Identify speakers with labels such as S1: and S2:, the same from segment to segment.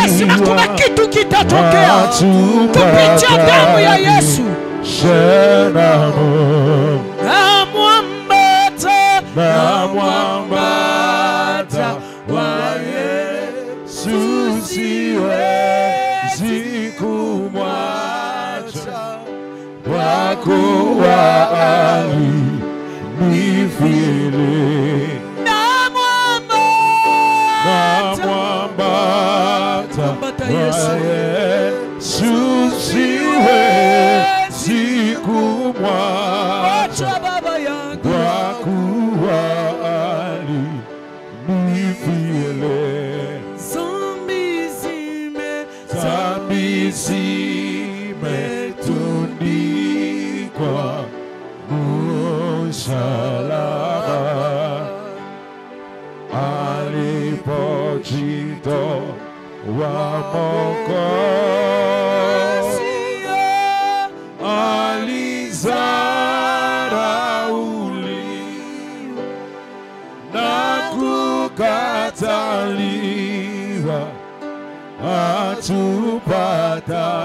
S1: Yesu hakuna kitu kitatokea kupitia damu ya Yesu. Namwambata wa Yesu, siwezi kumwacha, kwa kuwa alinifia. Namwambata wa Yesu, siwezi kumwacha, baba yangu, kwa kuwa alinifia. Dhambi zimetundikwa msalaba, alipojitoa Mwokozi, alizarauliwa na kukataliwa,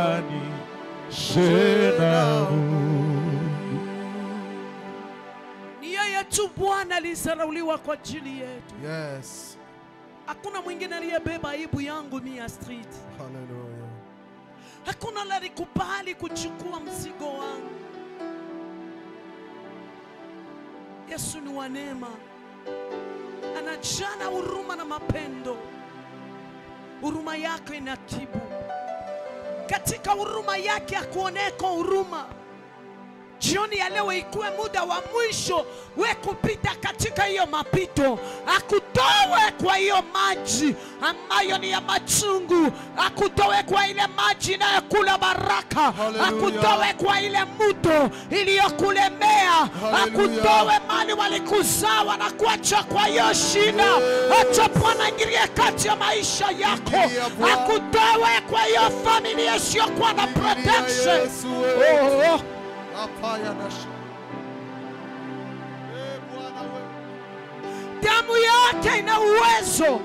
S1: atupatanishe na Mungu. Ni yeye tu Bwana alizarauliwa kwa ajili yetu.
S2: Yes.
S1: Hakuna mwingine aliyebeba aibu yangu mia street.
S2: Hallelujah.
S1: Hakuna alikubali kuchukua mzigo wangu. Yesu ni wa neema. Anajana huruma na mapendo. Huruma yake inatibu. Katika huruma yake akuoneko huruma. Jioni ya leo ikuwe muda wa mwisho we kupita katika hiyo mapito. Akutowe kwa hiyo maji ambayo ni ya machungu. Akutowe kwa ile maji inayokula baraka. Akutowe kwa ile mto iliyokulemea. Akutowe mali walikuzawa na kuacha kwa hiyo shida. Acha Bwana ingilie kati ya maisha yako. Akutowe kwa hiyo familia isiyokuwa na protection. Damu yake ina uwezo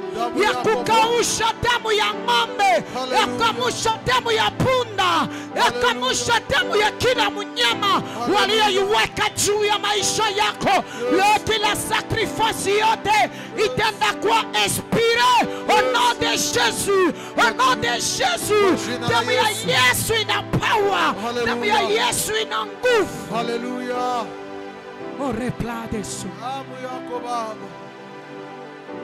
S1: ya kukausha damu ya ng'ombe, ya kukausha damu ya punda, ya kukausha damu ya kila mnyama walioiweka juu ya maisha yako. Leo kila sacrifice yote itaenda kwa expire au nom de Jésus, au nom de Jésus. Damu ya Yesu ina power, damu ya Yesu ina nguvu.
S2: Hallelujah.
S1: Orepladesu.
S2: Damu yako Baba.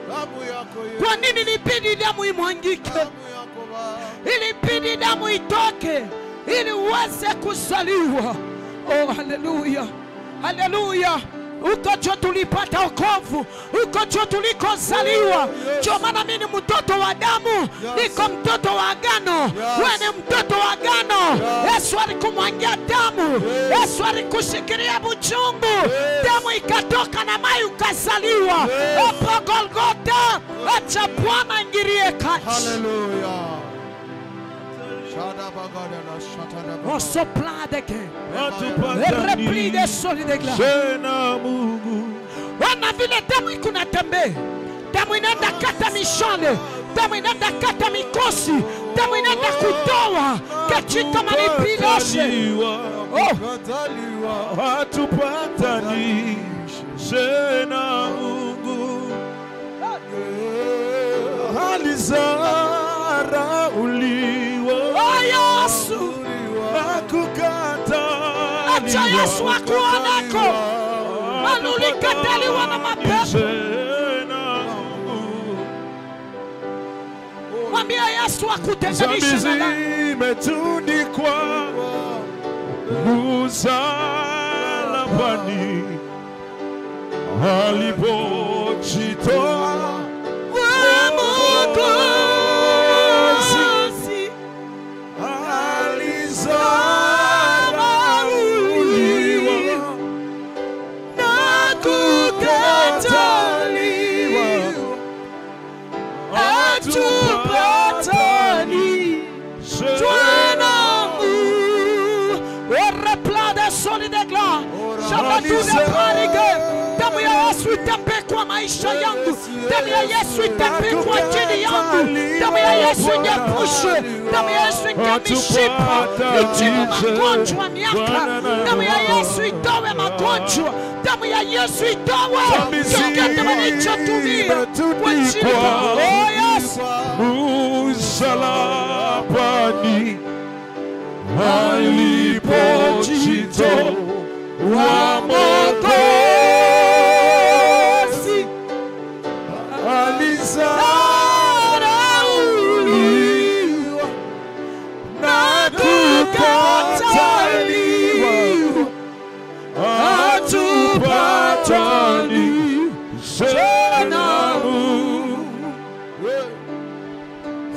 S2: Damu yako Yesu.
S1: Kwa nini ilibidi damu imwangike?
S2: Damu yako Baba.
S1: Ilibidi damu itoke ili uweze kuzaliwa. Oh, haleluya. Haleluya. Uko jo tulipata wokovu, uko jo tulikozaliwa. Ndio maana mimi ni mtoto wa damu, niko mtoto wa agano. Wewe ni mtoto wa agano. Yesu alikumwangia damu, Yesu alikushikilia buchungu, damu ikatoka na mai ukazaliwa. Hapo Golgotha, acha Bwana ingilie kati.
S2: Hallelujah.
S1: On se plaint de que repli de solide de glace. Wana vile damu ikunatembea, damu inaenda kata mishale, damu inaenda kata mikosi, damu inaenda kutoa katika manipulation.
S3: Hatupatanishe na Mungu, alizarauliwa
S1: Yesu
S3: na kukataliwa.
S1: Acha Yesu akuoneko, ulikataliwa na mapepo. Mwambie Yesu akutenganishe na dhambi.
S3: Zimetundikwa msalabani, alipojitoa Mwokozi, alizarauliwa na kukataliwa, atupatanishe na
S1: Repla de solide gloire. Damu ya Yesu itembee kwa maisha yangu. Damu ya Yesu itembee kwa ajili yangu. Damu ya Yesu inyepushe. Damu ya Yesu ingemishipa. Itibu magonjwa miaka. Damu ya Yesu itowe magonjwa. Damu ya Yesu itowe. Chochote walichotumia kwa ajili yangu. Oh Yesu.
S3: Msalabani alipojitoa Mwokozi, alizarauliwa na kukataliwa, hatupatanishe na Mungu.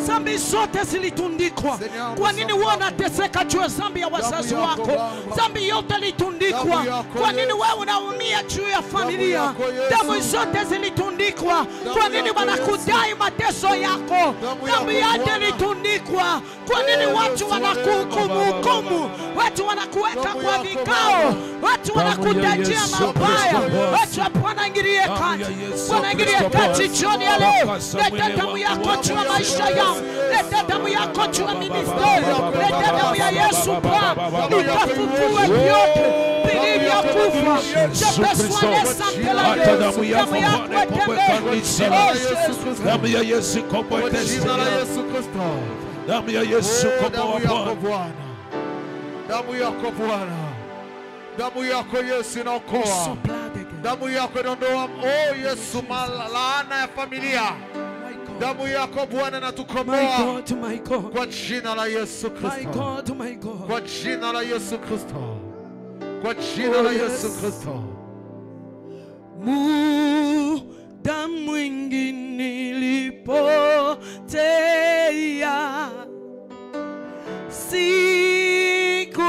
S1: Dhambi zote zilitundikwa. Kwa nini wewe unateseka juu ya dhambi ya wazazi wako? Dhambi yote ilitundikwa. Kwa nini wewe unaumia juu ya familia? Damu zote zilitundikwa. Kwa nini wanakudai mateso yako? Dhambi yote ilitundikwa. Kwa nini watu wanakuhukumu? Watu wanakuweka kwa vikao. Watu wanakutajia mabaya. Watu wanaingilia kati. Wanaingilia kati jioni ya leo. Leta damu yako juu ya maisha yangu. Leta damu yako juu ya ministeri. Leta damu ya Yesu Bwana. Ikafufue vyote vilivyokufa. Je besoin de santé. Damu yako itembee.
S3: Damu ya Yesu komboe testi. Damu ya Yesu komboe Bwana.
S2: Damu yako Bwana. Damu yako Yesu inaokoa. Damu yako inaondoa Yesu laana ya familia. Damu yako Bwana natukomboa kwa jina la Yesu Kristo. Kwa jina la Yesu Kristo. Kwa jina la Yesu Kristo.
S1: Muda mwingi nilipotea,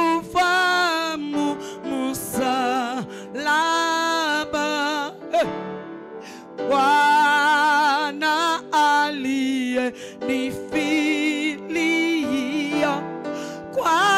S1: sikufahamu msalaba. Bwana aliyenifilia kwa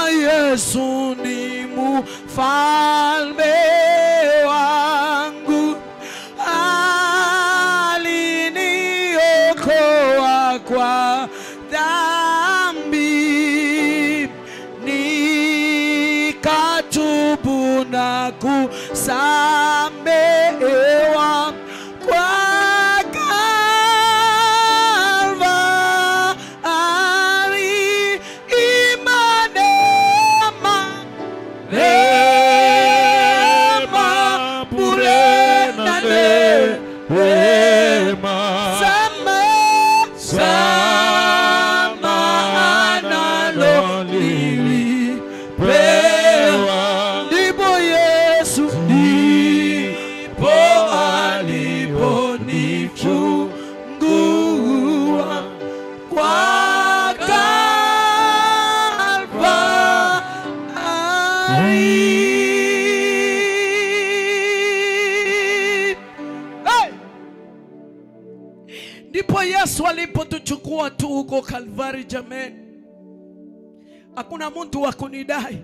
S1: Yesu ni mfalme wangu, aliniokoa kwa dhambi, nikatubu na kusamehewa kwa
S3: Pewa
S1: alipotuchukua tu huko Kalvari, jameni, hakuna mtu wa kunidai,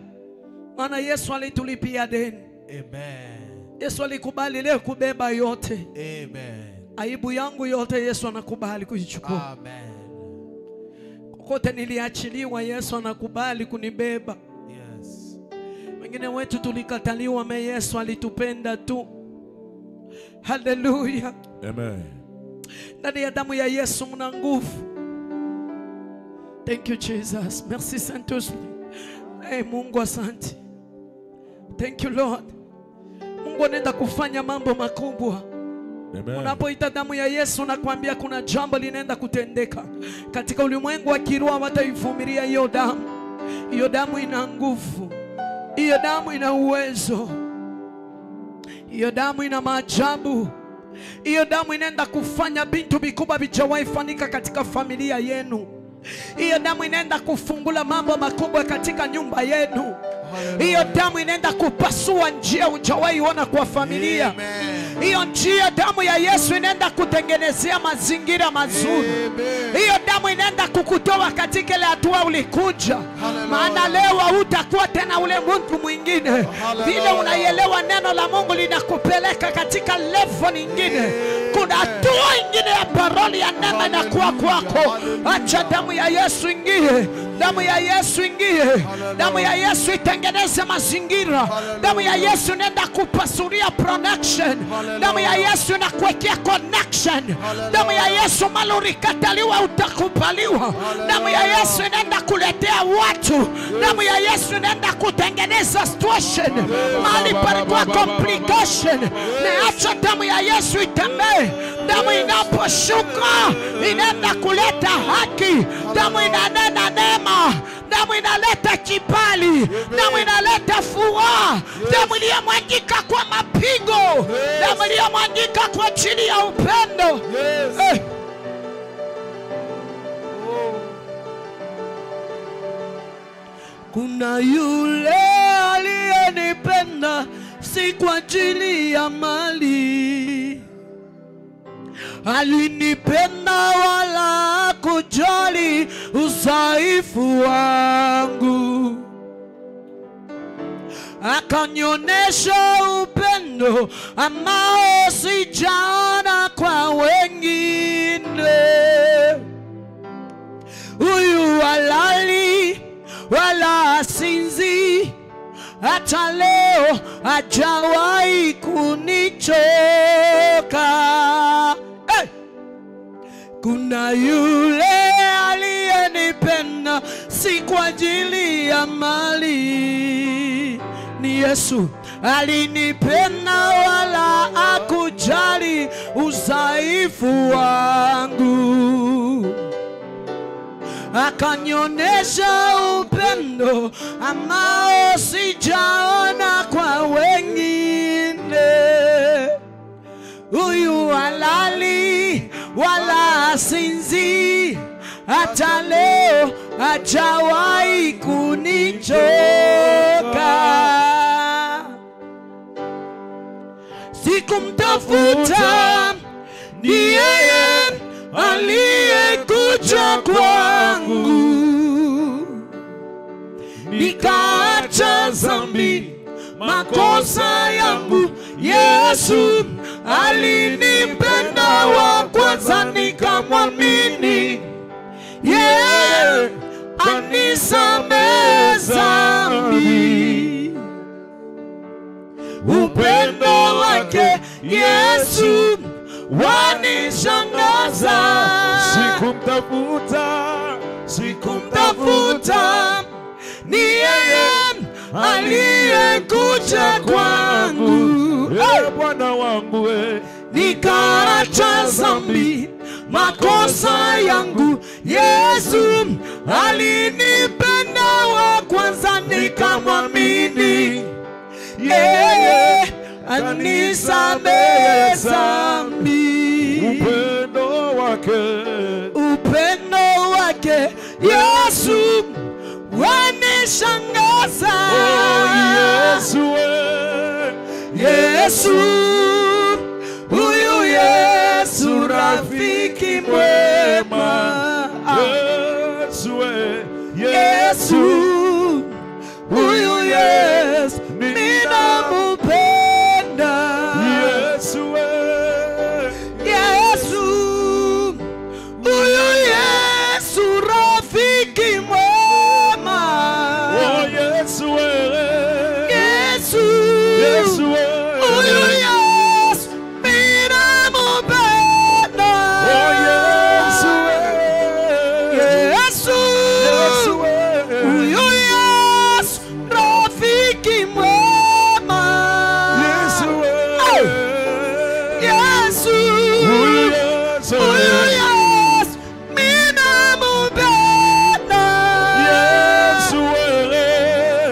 S1: maana Yesu alitulipia deni.
S2: Amen.
S1: Yesu alikubali leo kubeba yote.
S2: Amen.
S1: Aibu yangu yote Yesu anakubali kuichukua.
S2: Amen.
S1: Kokote niliachiliwa, Yesu anakubali kunibeba.
S2: Yes.
S1: Wengine wetu tulikataliwa, me Yesu alitupenda tu. Hallelujah.
S3: Amen.
S1: Ndani ya damu ya Yesu mna nguvu. Thank you Jesus. Merci Saint-Esprit. Hey, Mungu asante. Thank you Lord. Mungu anaenda kufanya mambo makubwa.
S3: Amen.
S1: Unapoita damu ya Yesu nakwambia kuna jambo linaenda kutendeka. Katika ulimwengu wa kiroho wataivumilia hiyo damu. Hiyo damu ina nguvu. Hiyo damu ina uwezo. Hiyo damu ina maajabu. Hiyo damu inaenda kufanya vitu vikubwa vijawahi fanyika katika familia yenu. Hiyo damu inaenda kufungula mambo makubwa katika nyumba yenu. Hiyo damu inaenda kupasua njia hujawahi ona kwa familia. Hiyo njia damu ya Yesu inaenda kutengenezea mazingira mazuri. Hiyo damu inaenda kukutoa katika ile hatua ulikuja. Maana leo hutakuwa tena ule mtu mwingine. Vile unaielewa neno la Mungu linakupeleka katika level nyingine. Kuna hatua nyingine ya paroli ya neema inakuwa kwako. Acha damu ya Yesu ingie. Damu ya Yesu ingie. Damu ya Yesu itengeneze mazingira. Damu ya Yesu inaenda kupasuria production. Damu ya Yesu inakuwekea connection. Damu ya Yesu maluri kataliwa utakubaliwa. Damu ya Yesu inaenda kuletea watu. Damu ya Yesu inaenda kutengeneza situation. Mahali palikuwa complication. Acha damu ya Yesu itembee. Damu inaposhuka inaenda kuleta haki. Damu inanena neema. Damu inaleta kibali. Damu inaleta furaha. Damu iliyomwagika kwa mapigo. Damu iliyomwagika kwa ajili ya upendo. Hey. Kuna yule aliyenipenda si kwa ajili ya mali. Alinipenda wala kujali udhaifu wangu. Akanionyesha upendo ambao sijaona kwa wengine. Huyu halali wala asinzi, hata leo hajawahi kunichoka. Hey! Kuna yule aliyenipenda si kwa ajili ya mali. Ni Yesu alinipenda wala hakujali udhaifu wangu. Akanionyesha upendo ambao sijaona kwa wengine. Huyu halali wala asinzi, hata leo hajawahi kunichoka. Sikumtafuta, ni yeye aliyekuja kwangu. Nikaacha dhambi, makosa yangu. Yesu alinipenda wa kwanza, nikamwamini. Yeye anisamehe dhambi. Upendo wake Yesu wanishangaza. Sikumtafuta, ni yeye aliyekuja kwangu.
S3: Hey, Bwana wangu,
S1: nikaacha dhambi, makosa yangu. Yesu alinipenda wa kwanza, nikamwamini. Yeye anisamehe dhambi. Upendo wake Yesu wanishangaza. Yesu, huyu Yesu rafiki mwema. Yesu, huyu Yesu ninamupenda.
S3: Yesu,
S1: Yesu, huyu Yesu rafiki mwema.
S3: oh Yesu,
S1: Yesu,
S3: Yesu,
S1: huyu Yesu ninamupenda.
S3: oh Yesu,
S1: Yesu, huyu Yesu rafiki mwema.
S3: Yesu,
S1: Yesu, huyu Yesu ninamupenda.
S3: Yesu,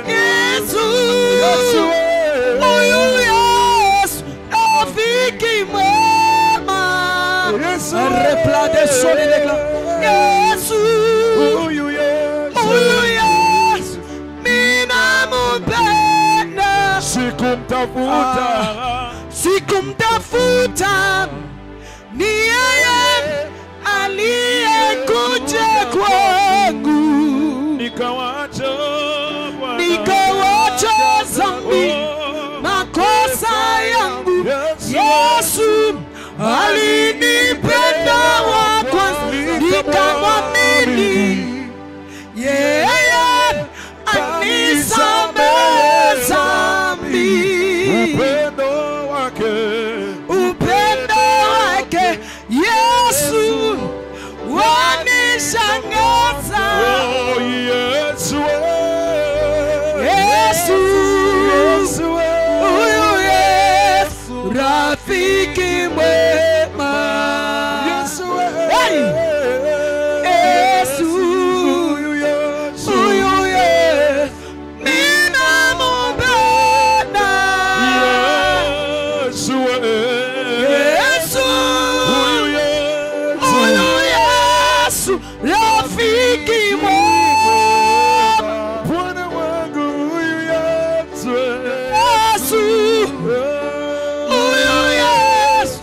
S1: Yesu, huyu Yesu rafiki mwema.
S3: Yesu,
S1: Replade soli legla. Yesu,
S3: huyu Yesu,
S1: huyu Yesu ninamupenda. Sikumtafuta, ni yeye aliyekuja kwangu.
S3: nikawacha
S1: Dhambi, makosa yangu. Yesu alinipenda wa kwanza, nikamwamini. Yeye anisamehe dhambi. Upendo wake Yesu wanishangaza. Yesu, huyu Yesu rafiki mwema. Hey! Yesu, huyu Yesu ninamupenda. Yesu, huyu Yesu rafiki mwema.
S3: Bwana wangu huyu Yesu,
S1: Yesu, huyu Yesu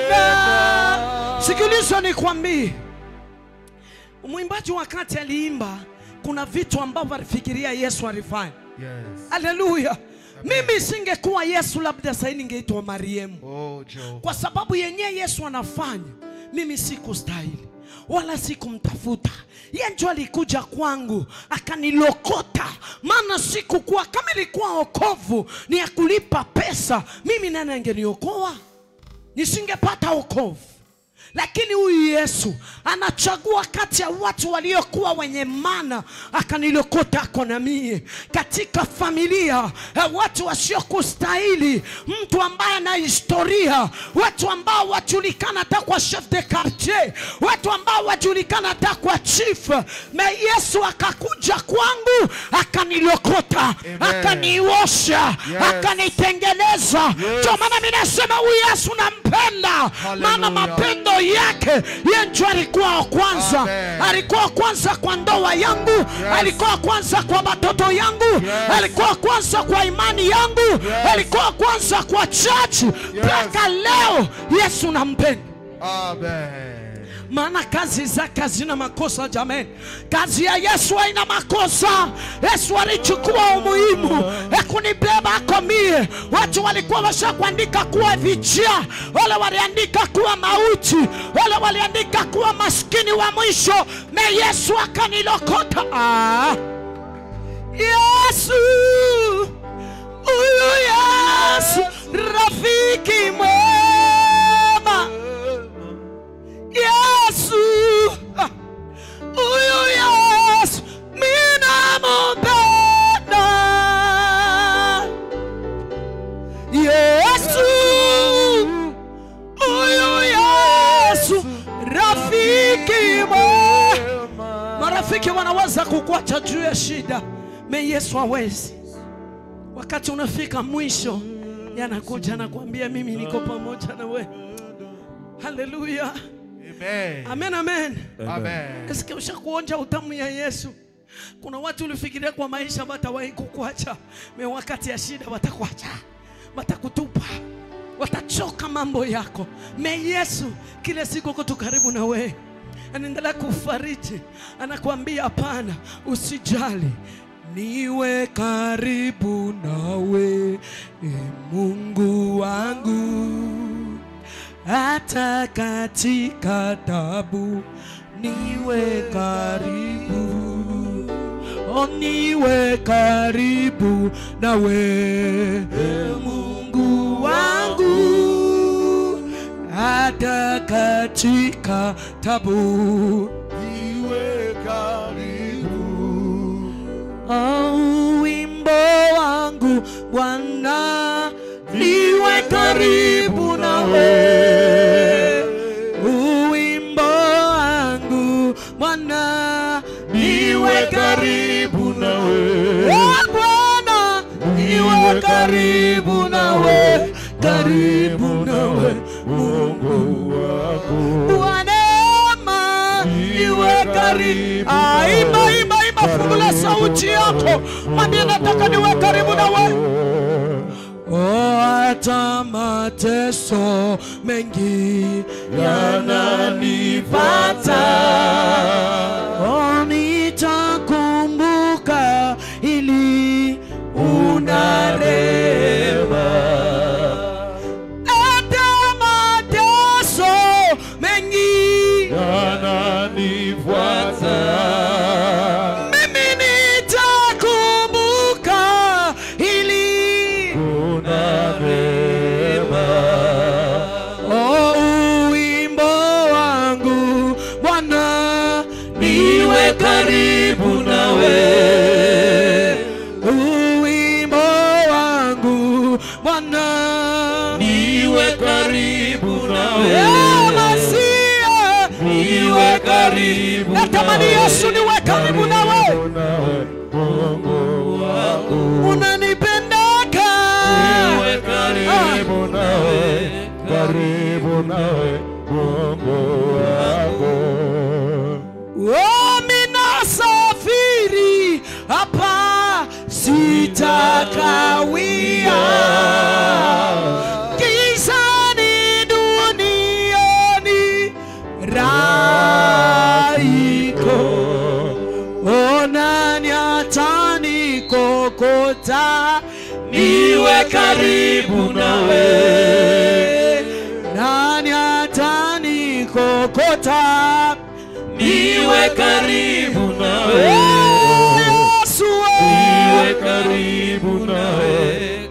S1: ninamupenda. Sikiliza nikwambie, mwimbaji wakati aliimba, kuna vitu ambavyo alifikiria Yesu alifanya.
S2: Yes.
S1: Haleluya. Mimi singekuwa Yesu, labda sasa ningeitwa Mariamu.
S2: Oh, Joe.
S1: Kwa sababu yenyewe Yesu anafanya, mimi sikustahili wala sikumtafuta. Yeye ndiye alikuja kwangu akanilokota. Maana sikukuwa, kama ilikuwa wokovu ni ya kulipa pesa, mimi nani angeniokoa? Nisingepata wokovu. Lakini huyu Yesu anachagua kati ya watu waliokuwa wenye maana, akanilokota ako na mie katika familia watu wasiokustahili, mtu ambaye ana historia, watu ambao wajulikana hata kwa chef de quartier, watu ambao wajulikana hata kwa chief. Yesu akakuja kwangu akanilokota, akaniosha, akanitengeneza. Ndio maana mimi nasema huyu Yesu nampenda. Maana mapendo yake yeye ndiye alikuwa wa kwanza. Alikuwa wa kwanza kwa ndoa yangu, alikuwa wa kwanza kwa watoto yangu, alikuwa wa kwanza kwa imani yangu, alikuwa wa kwanza kwa church. Mpaka leo Yesu nampenda.
S2: Amen.
S1: Maana kazi zake hazina makosa jamani. Kazi ya Yesu haina makosa. Yesu alichukua umuhimu kunibeba akomie. Watu walikuwa washakuandika kuwa vijia, wale waliandika kuwa mauti, wale waliandika kuwa maskini wa mwisho. Na Yesu akanilokota. Yesu, huyu Yesu rafiki mwema. Yesu, huyu Yesu ninamupenda. Yesu, huyu Yesu rafiki mwema. Marafiki wanaweza kukuacha juu ya shida, Yesu hawezi. Wakati unafika mwisho, yanakuja na kuambia mimi niko pamoja na wewe. Haleluya.
S2: Amen.
S1: Amen, amen.
S2: Amen.
S1: Kasikia ushakuonja utamu ya Yesu. Kuna watu ulifikiria kwa maisha watawahi kukuacha, wakati ya shida watakuacha, watakutupa, watachoka mambo yako. Yesu kila siku kutu karibu na wewe. anaendelea kufariji, anakuambia hapana, usijali, niwe karibu nawe, Mungu wangu, hata katika taabu, niwe karibu, niwe karibu nawe, Mungu wangu, hata katika taabu,
S2: niwe karibu.
S1: Wimbo wangu Bwana, niwe karibu nawe. Wimbo wangu Bwana, niwe karibu nawe. Bwana, niwe karibu nawe, karibu nawe, Mungu wangu. Bwana, niwe karibu. Imba, fungula sauti yako, mwambie nataka niwe karibu nawe. Hata mateso mengi yananipata, nitakumbuka ili una rehema. Hata mateso mengi yananifuata, mimi nitakumbuka ili una rehema. Wimbo wangu Bwana, niwe karibu nawe. Wimbo wangu Bwana, niwe karibu nawe. Masia, niwe karibu. Natamani Yesu niwe karibu nawe. Unanipendaka, niwe karibu nawe, karibu nawe, Mungu wangu. Mina safiri hapa, sitakawia, gizani duniani raiko, nani atanikokota, niwe karibu nawe. Nani atanikokota, niwe karibu nawe. Yesu, niwe karibu nawe,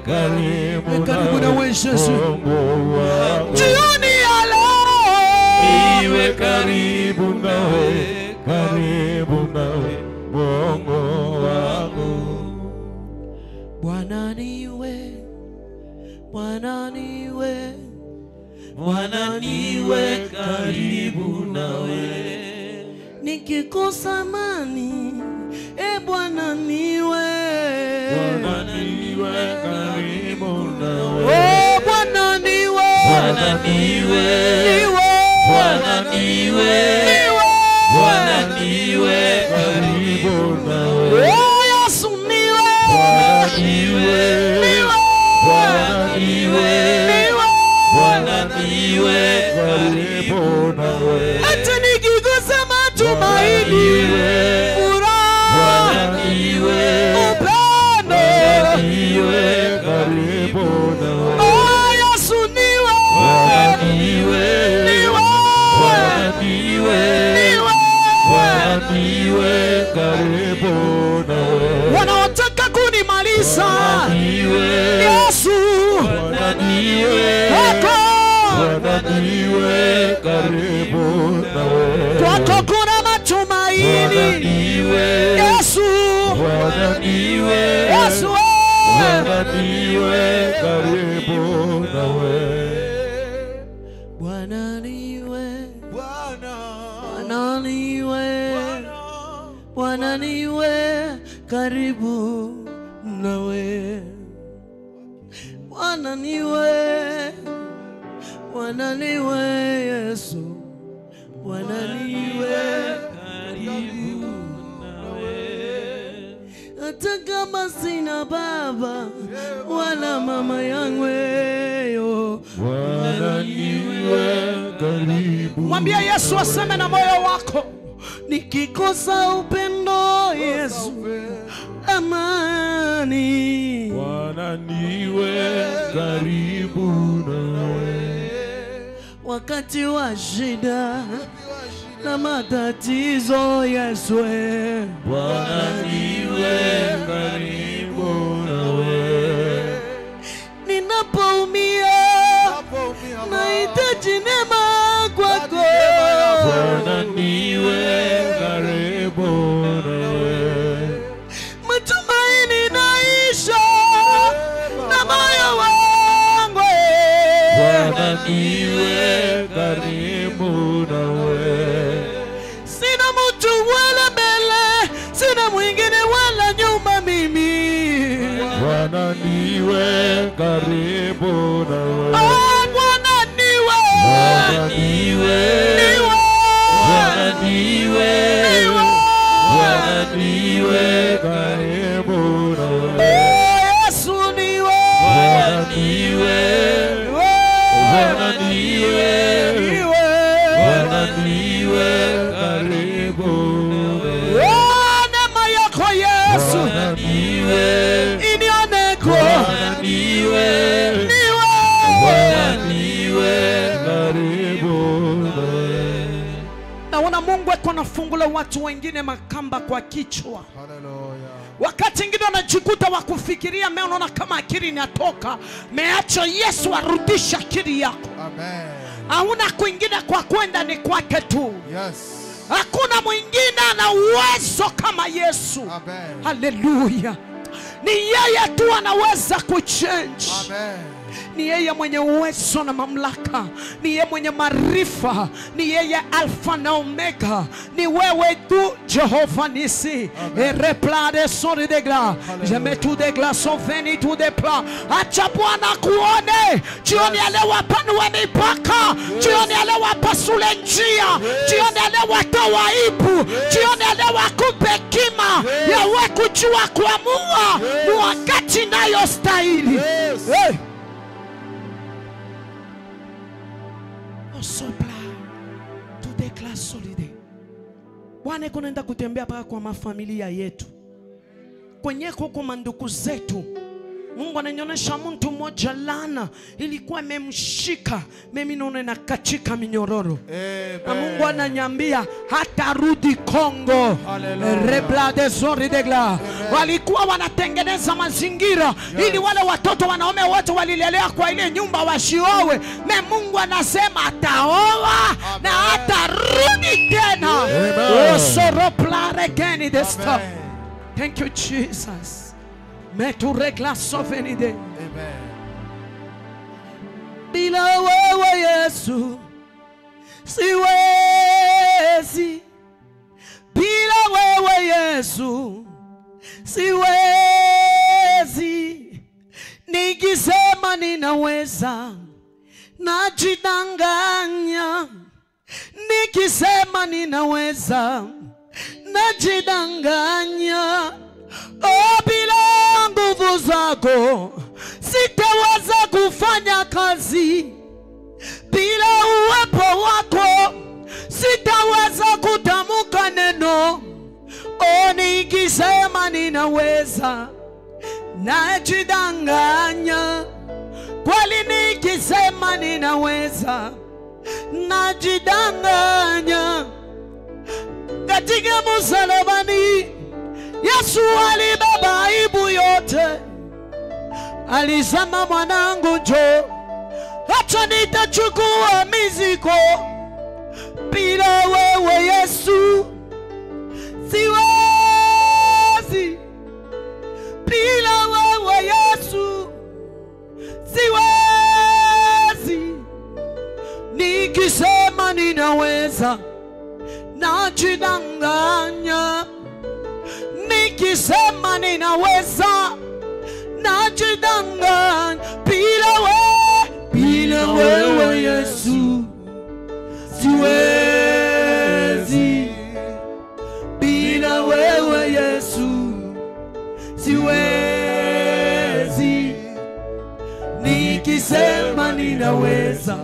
S1: karibu nawe Yesu. Jioni ya leo, niwe karibu nawe, karibu nawe, Mungu wangu. Bwana niwe, Bwana niwe, Bwana niwe karibu nawe. Nikikosa amani, Bwana niwe, Bwana niwe karibu nawe. Bwana niwe, Bwana niwe, Bwana niwe, Bwana niwe karibu nawe. Yesu niwe, Bwana niwe, Bwana niwe, Bwana niwe karibu nawe. Hata nikikosa matumaini, furaha, upendo, niwe karibu nawe. Yesu niwe, Bwana niwe, Bwana niwe, Bwana niwe karibu nawe. Wanaotaka kunimaliza, Yesu, Bwana niwe, Bwana niwe karibu nawe. Kwako kuna matumaini, Yesu, Bwana niwe, Yesu, Bwana niwe karibu nawe. Bwana niwe, Bwana niwe, Bwana niwe karibu nawe. Bwana niwe, Bwana niwe Yesu, Bwana niwe karibu nawe. Hata kama sina baba wala mama yangu, Bwana niwe karibu Mwambie Yesu aseme na moyo wako. Nikikosa upendo Yesu, amani.
S3: Bwana niwe karibu nawe
S1: wakati wa shida na matatizo Yesu.
S3: Bwana niwe karibu nawe
S1: ninapoumia nahitaji neema kwako.
S3: Bwana niwe karibu nawe
S1: matumaini naisha na moyo wangu.
S3: Bwana niwe karibu nawe
S1: sina mtu wala mbele, sina mwingine wala nyuma mimi.
S3: Bwana niwe karibu nawe
S1: Bwana niwe,
S3: Bwana niwe, Bwana niwe, Bwana niwe karibu nawe
S1: Yesu niwe,
S3: Bwana niwe, Bwana niwe, Bwana niwe karibu nawe
S1: neema yako Yesu
S3: Bwana niwe,
S1: inioneko.
S3: Bwana niwe, Bwana niwe karibu nawe.
S1: Naona Mungu eko nafungula watu wengine makamba kwa kichwa.
S2: Hallelujah.
S1: Wakati ingine unajikuta wa kufikiria mimi unaona kama akili inatoka. Meacha Yesu arudisha akili yako.
S2: Amen.
S1: Hauna kwingine kwa kwenda, ni kwake tu.
S2: Yes.
S1: Hakuna mwingine ana uwezo kama Yesu.
S2: Amen.
S1: Haleluya. Ni yeye tu anaweza kuchange.
S2: Amen.
S1: Ni yeye mwenye uwezo na mamlaka. Ni yeye mwenye maarifa. Ni yeye Alfa na Omega. Ni wewe tu Jehova Nisi. Replade sori de gla. Je mets tout de glace au veni tout de plat. Acha Bwana kuone. Jioni ya leo wapanue mipaka. Jioni ya leo wapasule njia. Jioni ya leo watoa aibu. Jioni ya leo wakupe hekima ya wewe kujua kuamua ni wakati nayo stahili. Hey. Sopla tu declare solide. Bwana kunaenda kutembea paka kwa mafamilia yetu, kwenye kuko manduku zetu. Mungu ananionyesha mtu mmoja lana ilikuwa imemshika mimi naona na katika minyororo. Na Mungu ananiambia hata rudi Kongo. Reblade zori degla. Walikuwa wanatengeneza mazingira ili wale watoto wanaume wote walilelea kwa ile nyumba wasiowe. Mungu anasema ataoa na hata rudi tena. Thank you Jesus. Metu regla sovenide.
S2: Amen.
S1: Bila wewe Yesu siwezi. Bila wewe Yesu siwezi. Nikisema ninaweza najidanganya. Nikisema ninaweza najidanganya. Oh, bila nguvu zako sitaweza kufanya kazi. Bila uwepo wako sitaweza kutamka neno. Oh, nikisema ninaweza najidanganya. Kweli nikisema ninaweza najidanganya. Katika msalabani Yesu alibeba aibu yote. Alisema mwanangu njoo, acha nitachukua mizigo. Bila wewe Yesu siwezi. Bila wewe Yesu siwezi. Nikisema ninaweza najidanganya. Nikisema ninaweza najidanganya. Bila wewe Yesu siwezi. Bila wewe Yesu siwezi. Nikisema ninaweza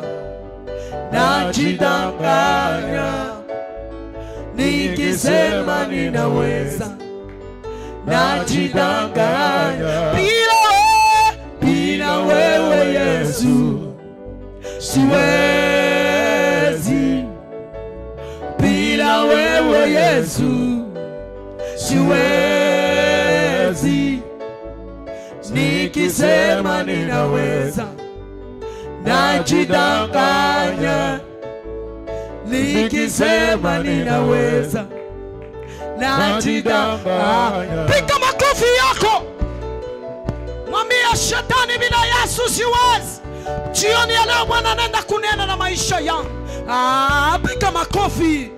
S1: najidanganya. najidanganya nikisema ninaweza, najidanganya. Bila wewe Yesu siwezi, bila wewe Yesu siwezi, nikisema ninaweza, najidanganya nikisema ninaweza, najidanganya. Piga makofi yako, mwambie shetani, bila Yesu siwezi. Jioni ya leo Bwana anaenda kunena na maisha yangu. Piga makofi.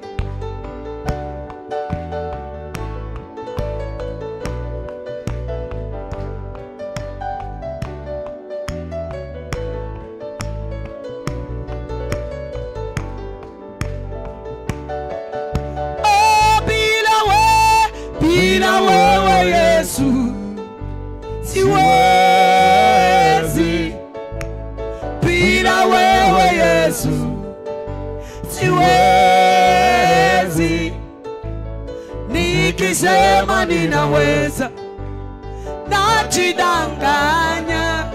S1: Bila wewe Yesu siwezi, bila wewe Yesu siwezi, nikisema ninaweza, najidanganya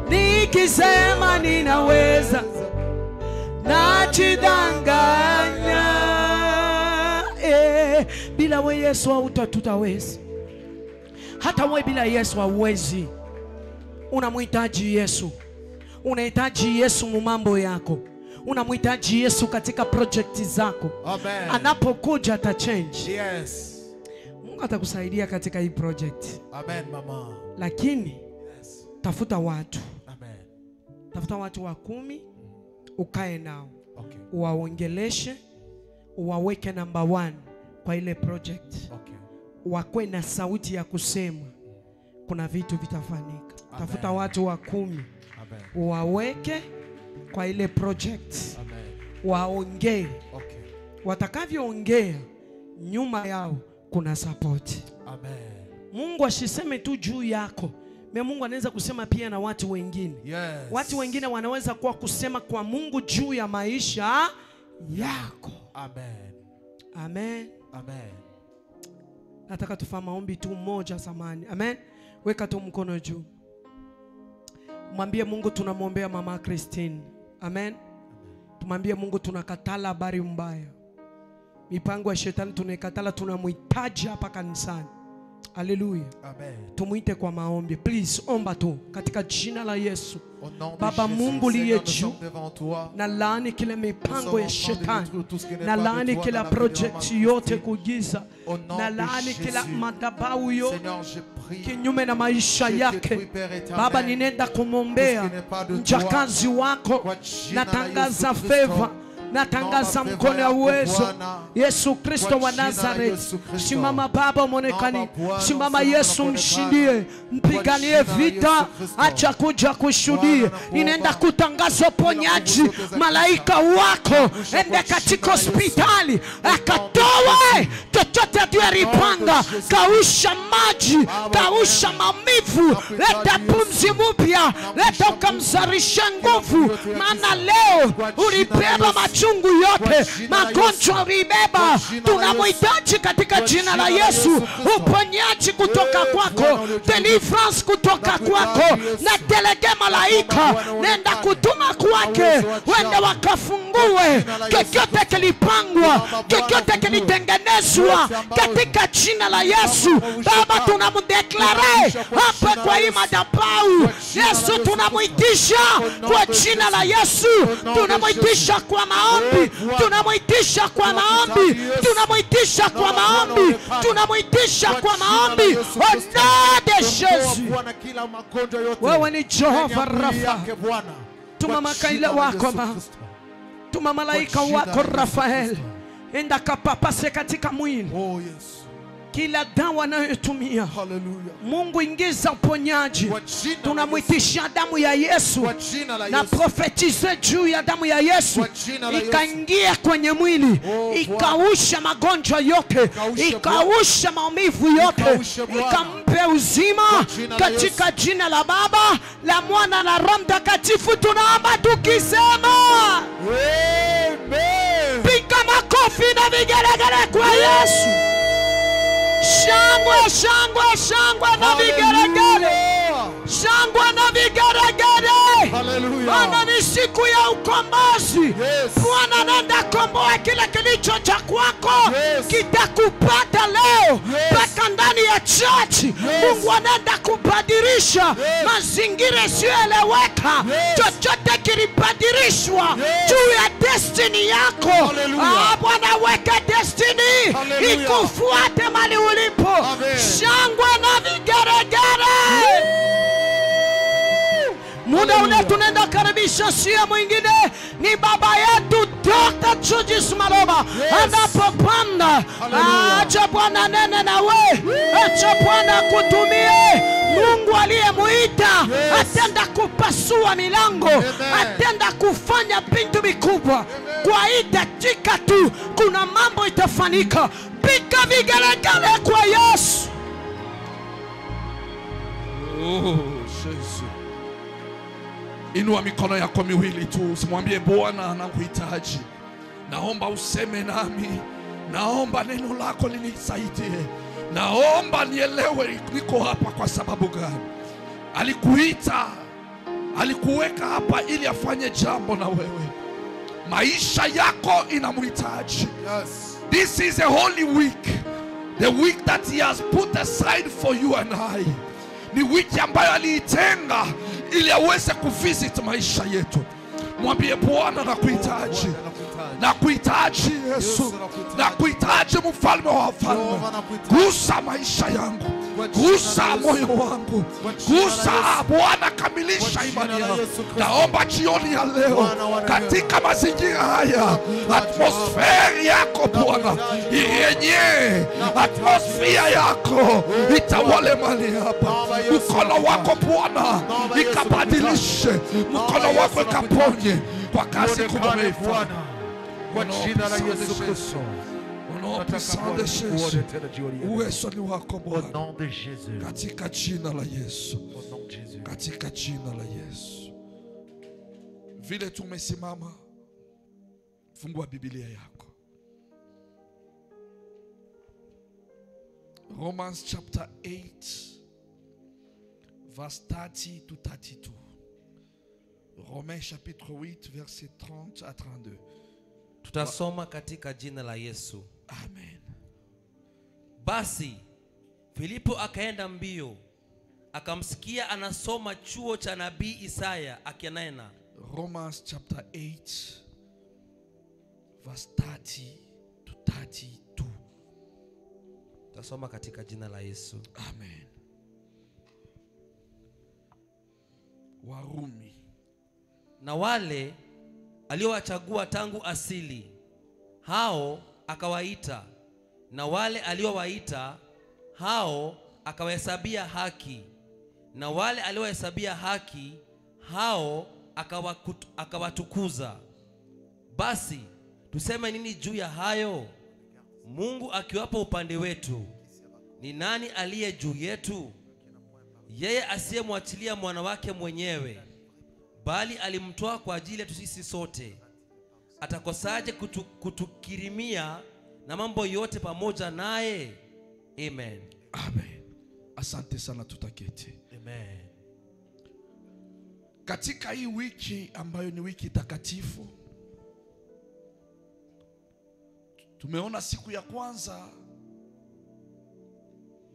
S1: nikisema ninaweza, najidanganya. Bila wewe Yesu tutawezi. Hata wewe bila Yesu hauwezi. Unamhitaji Yesu. Unahitaji Yesu mu mambo yako. Unamhitaji Yesu katika project zako.
S2: Amen.
S1: Anapokuja ata change.
S2: Yes.
S1: Mungu atakusaidia katika hii project.
S2: Amen, mama.
S1: Lakini
S2: Yes.
S1: tafuta watu.
S2: Amen.
S1: Tafuta watu wa 10 ukae nao.
S2: Okay.
S1: Uwaongeleshe, uwaweke number 1 kwa ile project.
S2: Okay.
S1: Wakwe na sauti ya kusema kuna vitu vitafanyika. Tafuta watu wa 10.
S2: Amen.
S1: Uwaweke kwa ile project.
S2: Amen.
S1: Waongee.
S2: Okay.
S1: Watakavyoongea nyuma yao kuna support.
S2: Amen.
S1: Mungu asiseme tu juu yako. Mungu anaweza kusema pia na watu wengine.
S2: Yes.
S1: Watu wengine wanaweza kuwa kusema kwa Mungu juu ya maisha yako.
S2: Amen.
S1: Amen.
S2: Amen.
S1: Nataka tufanye maombi tu mmoja zamani. Amen. Weka tu mkono juu. Mwambie Mungu tunamwombea mama Christine. Amen. Tumwambie Mungu tunakatala habari mbaya. Mipango ya shetani tunaikatala, tunamhitaji hapa kanisani. Haleluya.
S2: Amen.
S1: Tumuite kwa maombi. Please omba tu katika jina la Yesu. Baba Mungu liye juu, na laani kila mipango ya shetani, na laani kila project yote kugiza, na laani kila madhabahu yote kinyume na maisha yake. Baba, ninenda kumwombea mjakazi wako, natangaza favor, natangaza mkono wa uwezo. Yesu Kristo wa Nazareth, simama Baba mwonekani, simama Yesu mshindie, mpiganie vita, acha kuja kushuhudia. Ninaenda kutangaza ponyaji, malaika wako ende katika hospitali akatoe chochote alipanga, kausha maji, kausha maumivu, leta pumzi mpya, leta ukamzarisha nguvu, maana leo ulibeba machungu yote, magonjwa ulibeba. Tunamhitaji katika jina la Yesu, uponyaji kutoka kwako, deliverance kutoka kwako, na delege malaika nenda kutuma kwake, wende wakafungue chochote kilipangwa, chochote kilitengenezwa katika jina la Yesu. Baba, tunamdeklare hapa kwa hii madhabahu. Yesu, tunamwitisha kwa jina la Yesu, tunamwitisha kwa maombi, tunamwitisha kwa maombi, tunamwitisha kwa maombi, tunamwitisha kwa maombi. Onade Yesu, wewe ni Jehova Rafa. Tuma makaila wako Baba, tuma malaika wako Rafael, enda kapapase katika mwili kila dawa anayotumia.
S2: Hallelujah.
S1: Mungu ingiza uponyaji.
S2: Kwa jina la
S1: Tunamwitisha damu ya Yesu.
S2: Kwa jina la
S1: Na
S2: Yesu.
S1: profetize juu ya damu ya Yesu.
S2: Kwa jina la Yesu.
S1: Ikaingia kwenye mwili.
S2: Oh,
S1: ikausha magonjwa yote. Ikausha maumivu yote. Ikampe uzima katika jina la Baba, la Mwana na Roho Mtakatifu tunaomba tukisema
S2: Amen.
S1: piga makofi na vigelegele kwa Yesu. Shangwe, shangwe, shangwe na vigelegele. Shangwe na vigelegele.
S2: Hallelujah.
S1: Bwana ni siku ya ukombozi.
S2: Yes.
S1: Bwana anaenda komboa kile kilicho cha kwako.
S2: Yes.
S1: Kitakupata leo.
S2: Yes.
S1: Mpaka ndani ya church.
S2: Yes.
S1: Mungu anaenda kubadilisha mazingira yasiyoeleweka.
S2: Yes.
S1: Chochote kilibadilishwa
S2: Yes.
S1: juu ya destiny yako.
S2: Hallelujah.
S1: Bwana weka destiny
S2: Hallelujah.
S1: ikufuate mali ulipo.
S2: Amen.
S1: Shangwe na vigeregere. Muda ule tunaenda karibisha sio mwingine ni baba yetu Dr. Georges Maloba.
S2: Yes.
S1: Anapopanda
S2: Hallelujah.
S1: acha Bwana nene na we, acha Bwana kutumie. Mungu aliyemuita
S2: Yes.
S1: atenda kupasua milango.
S2: Amen.
S1: Atenda kufanya vitu vikubwa. Kwa hii dakika tu kuna mambo itafanyika. Piga vigelegele kwa Yesu.
S3: Oh, Jesus. Inua mikono yako miwili tu, usimwambie Bwana nakuhitaji. Naomba useme nami. Naomba neno lako linisaidie. Naomba nielewe niko hapa kwa sababu gani. Alikuita, alikuweka hapa ili afanye jambo na wewe. Maisha yako inamhitaji.
S2: Yes.
S3: This is a holy week. The week that he has put aside for you and I. Ni wiki ambayo aliitenga ili aweze kuvisit maisha yetu. Mwambie Bwana nakuhitaji. Nakuhitaji Yesu. Nakuhitaji mfalme wa wafalme. Gusa maisha yangu. Gusa moyo wangu. Gusa Bwana, kamilisha imani yangu. Naomba jioni ya leo katika mazingira haya, atmosfera yako Bwana yenye atmosfera yako itawale mali hapa. Mkono wako Bwana ikabadilishe, mkono wako ikaponye kwa kazi kubwa umeifanya.
S2: Kwa jina la Yesu Kristo.
S3: Uwezo ni wako
S2: Au
S3: Bwana,
S2: nom de Jésus.
S3: katika jina la Yesu,
S2: Au nom de Jésus.
S3: katika jina la Yesu. Vile tumesimama, fungua Biblia yako. Romans chapter 8 verse 30 to 32. Romains chapitre 8 verset 30 à 32.
S4: Tutasoma katika jina la Yesu.
S3: Amen.
S4: Basi Filipo akaenda mbio, akamsikia anasoma chuo cha nabii Isaya akinena.
S3: Romans chapter 8 verse 30 to 32.
S4: Tutasoma katika jina la Yesu.
S3: Amen. Warumi.
S4: Na wale aliowachagua tangu asili, hao akawaita, na wale aliowaita, hao akawahesabia haki, na wale aliowahesabia haki, hao akawatukuza. Basi tuseme nini juu ya hayo? Mungu akiwapo upande wetu, ni nani aliye juu yetu? Yeye asiyemwachilia mwana wake mwenyewe, bali alimtoa kwa ajili yetu sisi sote, atakosaje kutukirimia na mambo yote pamoja naye? Amen.
S3: Amen. Asante sana, tutaketi.
S4: Amen.
S3: Katika hii wiki ambayo ni wiki takatifu, tumeona siku ya kwanza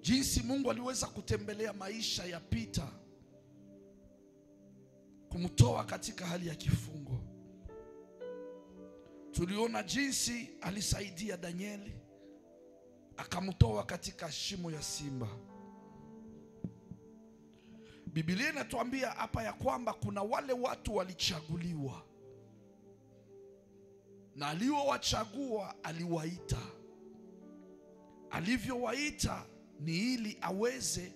S3: jinsi Mungu aliweza kutembelea maisha ya Peter, kumtoa katika hali ya kifungo. Tuliona jinsi alisaidia Danieli, akamtoa katika shimo ya simba. Biblia inatuambia hapa ya kwamba kuna wale watu walichaguliwa, na aliowachagua aliwaita, alivyowaita ni ili aweze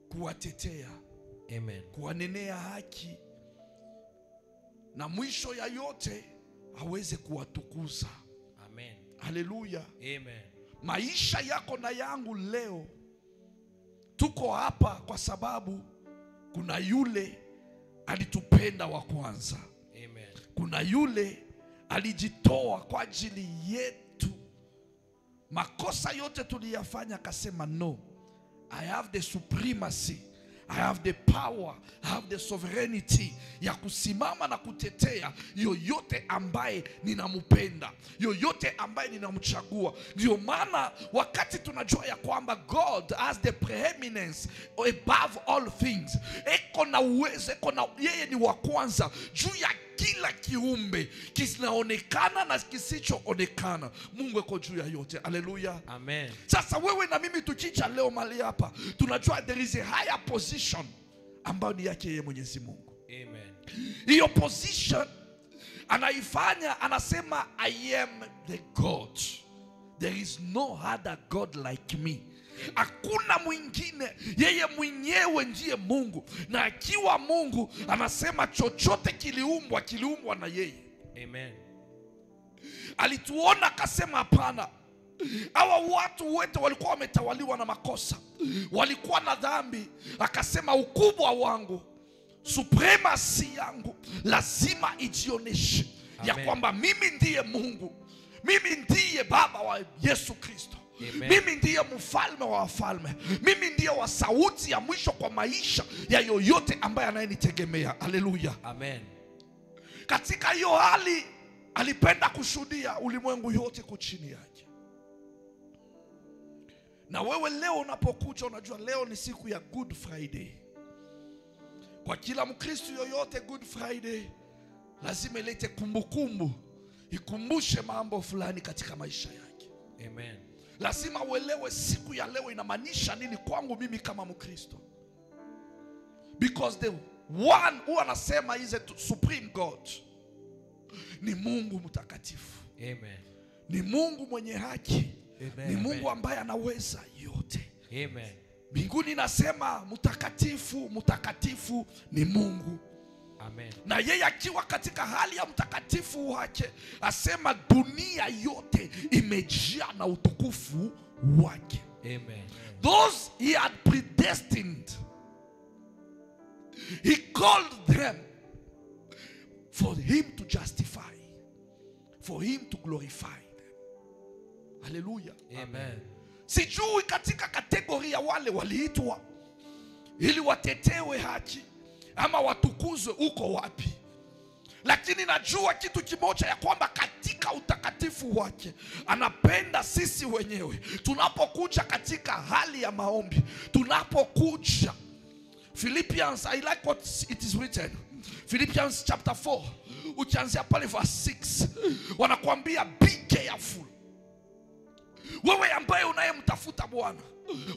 S3: kuwatetea,
S4: Amen.
S3: kuwanenea haki, na mwisho ya yote aweze kuwatukuza.
S4: Amen.
S3: Haleluya.
S4: Amen.
S3: Maisha yako na yangu leo tuko hapa kwa sababu kuna yule alitupenda wa kwanza.
S4: Amen.
S3: Kuna yule alijitoa kwa ajili yetu. Makosa yote tuliyafanya akasema no, I have the supremacy, I have the power, I have the sovereignty ya kusimama na kutetea yoyote ambaye ninamupenda, yoyote ambaye ninamchagua. Ndio maana wakati tunajua ya kwamba God has the preeminence above all things, eko na uwezo, yeye ni wa kwanza juu ya kila kiumbe kinaonekana na kisichoonekana. Mungu eko juu ya yote. Haleluya.
S4: Amen.
S3: Sasa wewe na mimi tukicha leo mali hapa, tunajua there is a higher position ambayo ni yake yeye Mwenyezi Mungu.
S4: Amen.
S3: Hiyo position anaifanya, anasema I am the God. There is no other God like me. Hakuna mwingine, yeye mwenyewe ndiye Mungu. Na akiwa Mungu anasema chochote kiliumbwa na yeye.
S4: Amen.
S3: Alituona akasema hapana, hawa watu wote walikuwa wametawaliwa na makosa, walikuwa na dhambi. Akasema ukubwa wangu, supremacy yangu lazima ijioneshe ya kwamba mimi ndiye Mungu, mimi ndiye Baba wa Yesu Kristo.
S4: Amen.
S3: Mimi ndiye mfalme wa wafalme, mimi ndiye wa sauti ya mwisho kwa maisha ya yoyote ambaye anayenitegemea. Haleluya.
S4: Amen.
S3: Katika hiyo hali alipenda kushuhudia ulimwengu yote kuchini yake. Na wewe leo unapokuja, unajua leo ni siku ya Good Friday. Kwa kila Mkristo yoyote, Good Friday lazima ilete kumbukumbu, ikumbushe mambo fulani katika maisha yake.
S4: Amen.
S3: Lazima uelewe siku ya leo inamaanisha nini kwangu mimi kama Mkristo. Because the one who anasema is a supreme God ni Mungu mtakatifu.
S4: Amen.
S3: Ni Mungu mwenye haki.
S4: Amen.
S3: Ni Mungu ambaye anaweza yote.
S4: Amen.
S3: Mbinguni nasema mtakatifu, mtakatifu ni Mungu.
S4: Amen.
S3: Na yeye akiwa katika hali ya mtakatifu wake asema dunia yote imejaa na utukufu wake.
S4: Amen.
S3: Those he had predestined, he called them for him to justify, for him to glorify them. Hallelujah.
S4: Amen.
S3: Sijui katika kategoria wale waliitwa ili watetewe haki ama watukuzwe uko wapi, lakini najua kitu kimoja ya kwamba katika utakatifu wake anapenda sisi wenyewe tunapokuja katika hali ya maombi, tunapokuja. Philippians, I like what it is written, Philippians chapter 4 ukianzia pale verse 6 wanakuambia be careful. Wewe ambaye unayemtafuta Bwana,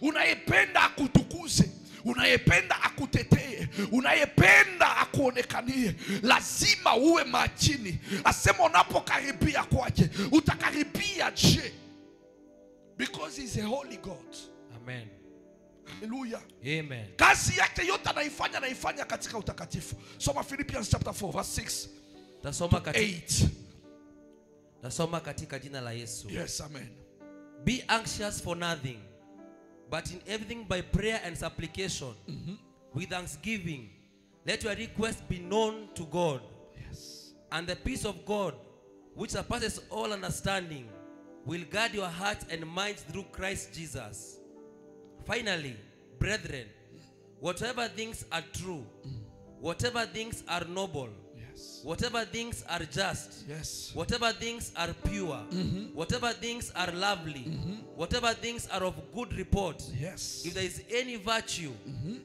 S3: unayependa akutukuze, unayependa akutetee, unayependa akuonekanie, lazima uwe makini. Asema unapokaribia kwake, utakaribia je? Because he is a holy God.
S4: Amen.
S3: Hallelujah.
S4: Amen.
S3: Kazi yake yote anaifanya katika utakatifu. Soma Philippians chapter 4 verse 6 to 8.
S4: Tasoma katika jina la Yesu.
S3: Yes, amen.
S4: Be anxious for nothing, but in everything by prayer and supplication, with thanksgiving, let your requests be known to God.
S3: Yes.
S4: And the peace of God, which surpasses all understanding, will guard your hearts and minds through Christ Jesus. Finally, brethren, whatever things are true, whatever things are noble,
S3: Yes.
S4: whatever things are just,
S3: Yes.
S4: whatever things are pure, whatever things are lovely, whatever things are of good report,
S3: Yes.
S4: if there is any virtue,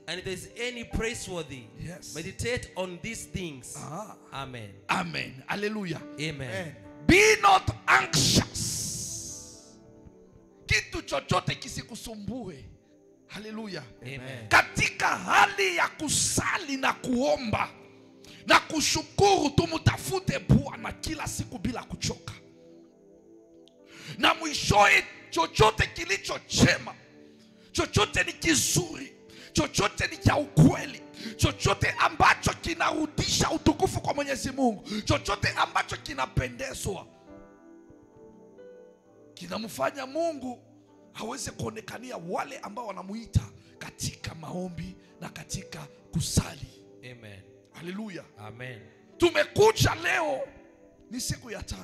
S4: and if there is any praiseworthy,
S3: Yes.
S4: meditate on these things.
S3: Ah.
S4: Amen.
S3: Amen. Hallelujah.
S4: Amen.
S3: Be not anxious. Kitu chochote kisikusumbue. Hallelujah.
S4: Amen.
S3: Katika hali ya kusali na kuomba na kushukuru, tumutafute Bwana kila siku bila kuchoka. Na mwishowe chochote kilicho chema, chochote ni kizuri, chochote ni cha ukweli, chochote ambacho kinarudisha utukufu kwa Mwenyezi Mungu, chochote ambacho kinapendezwa, kinamfanya Mungu aweze kuonekania wale ambao wanamuita katika maombi na katika kusali.
S4: Amen.
S3: Haleluya.
S4: Amen.
S3: Tumekuja leo, ni siku ya 3.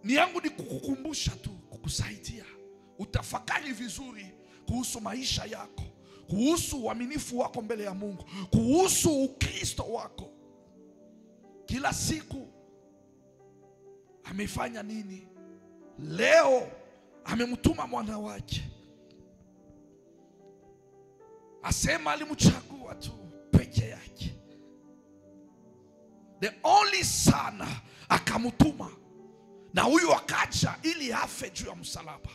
S3: Ni yangu ni kukukumbusha tu, kukusaidia utafakari vizuri kuhusu maisha yako, kuhusu uaminifu wako mbele ya Mungu, kuhusu Ukristo wako. Kila siku amefanya nini? Leo amemtuma mwana wake, asema alimchagua tu peke yake, the only son, akamtuma, na huyu akaja ili afe juu ya msalaba.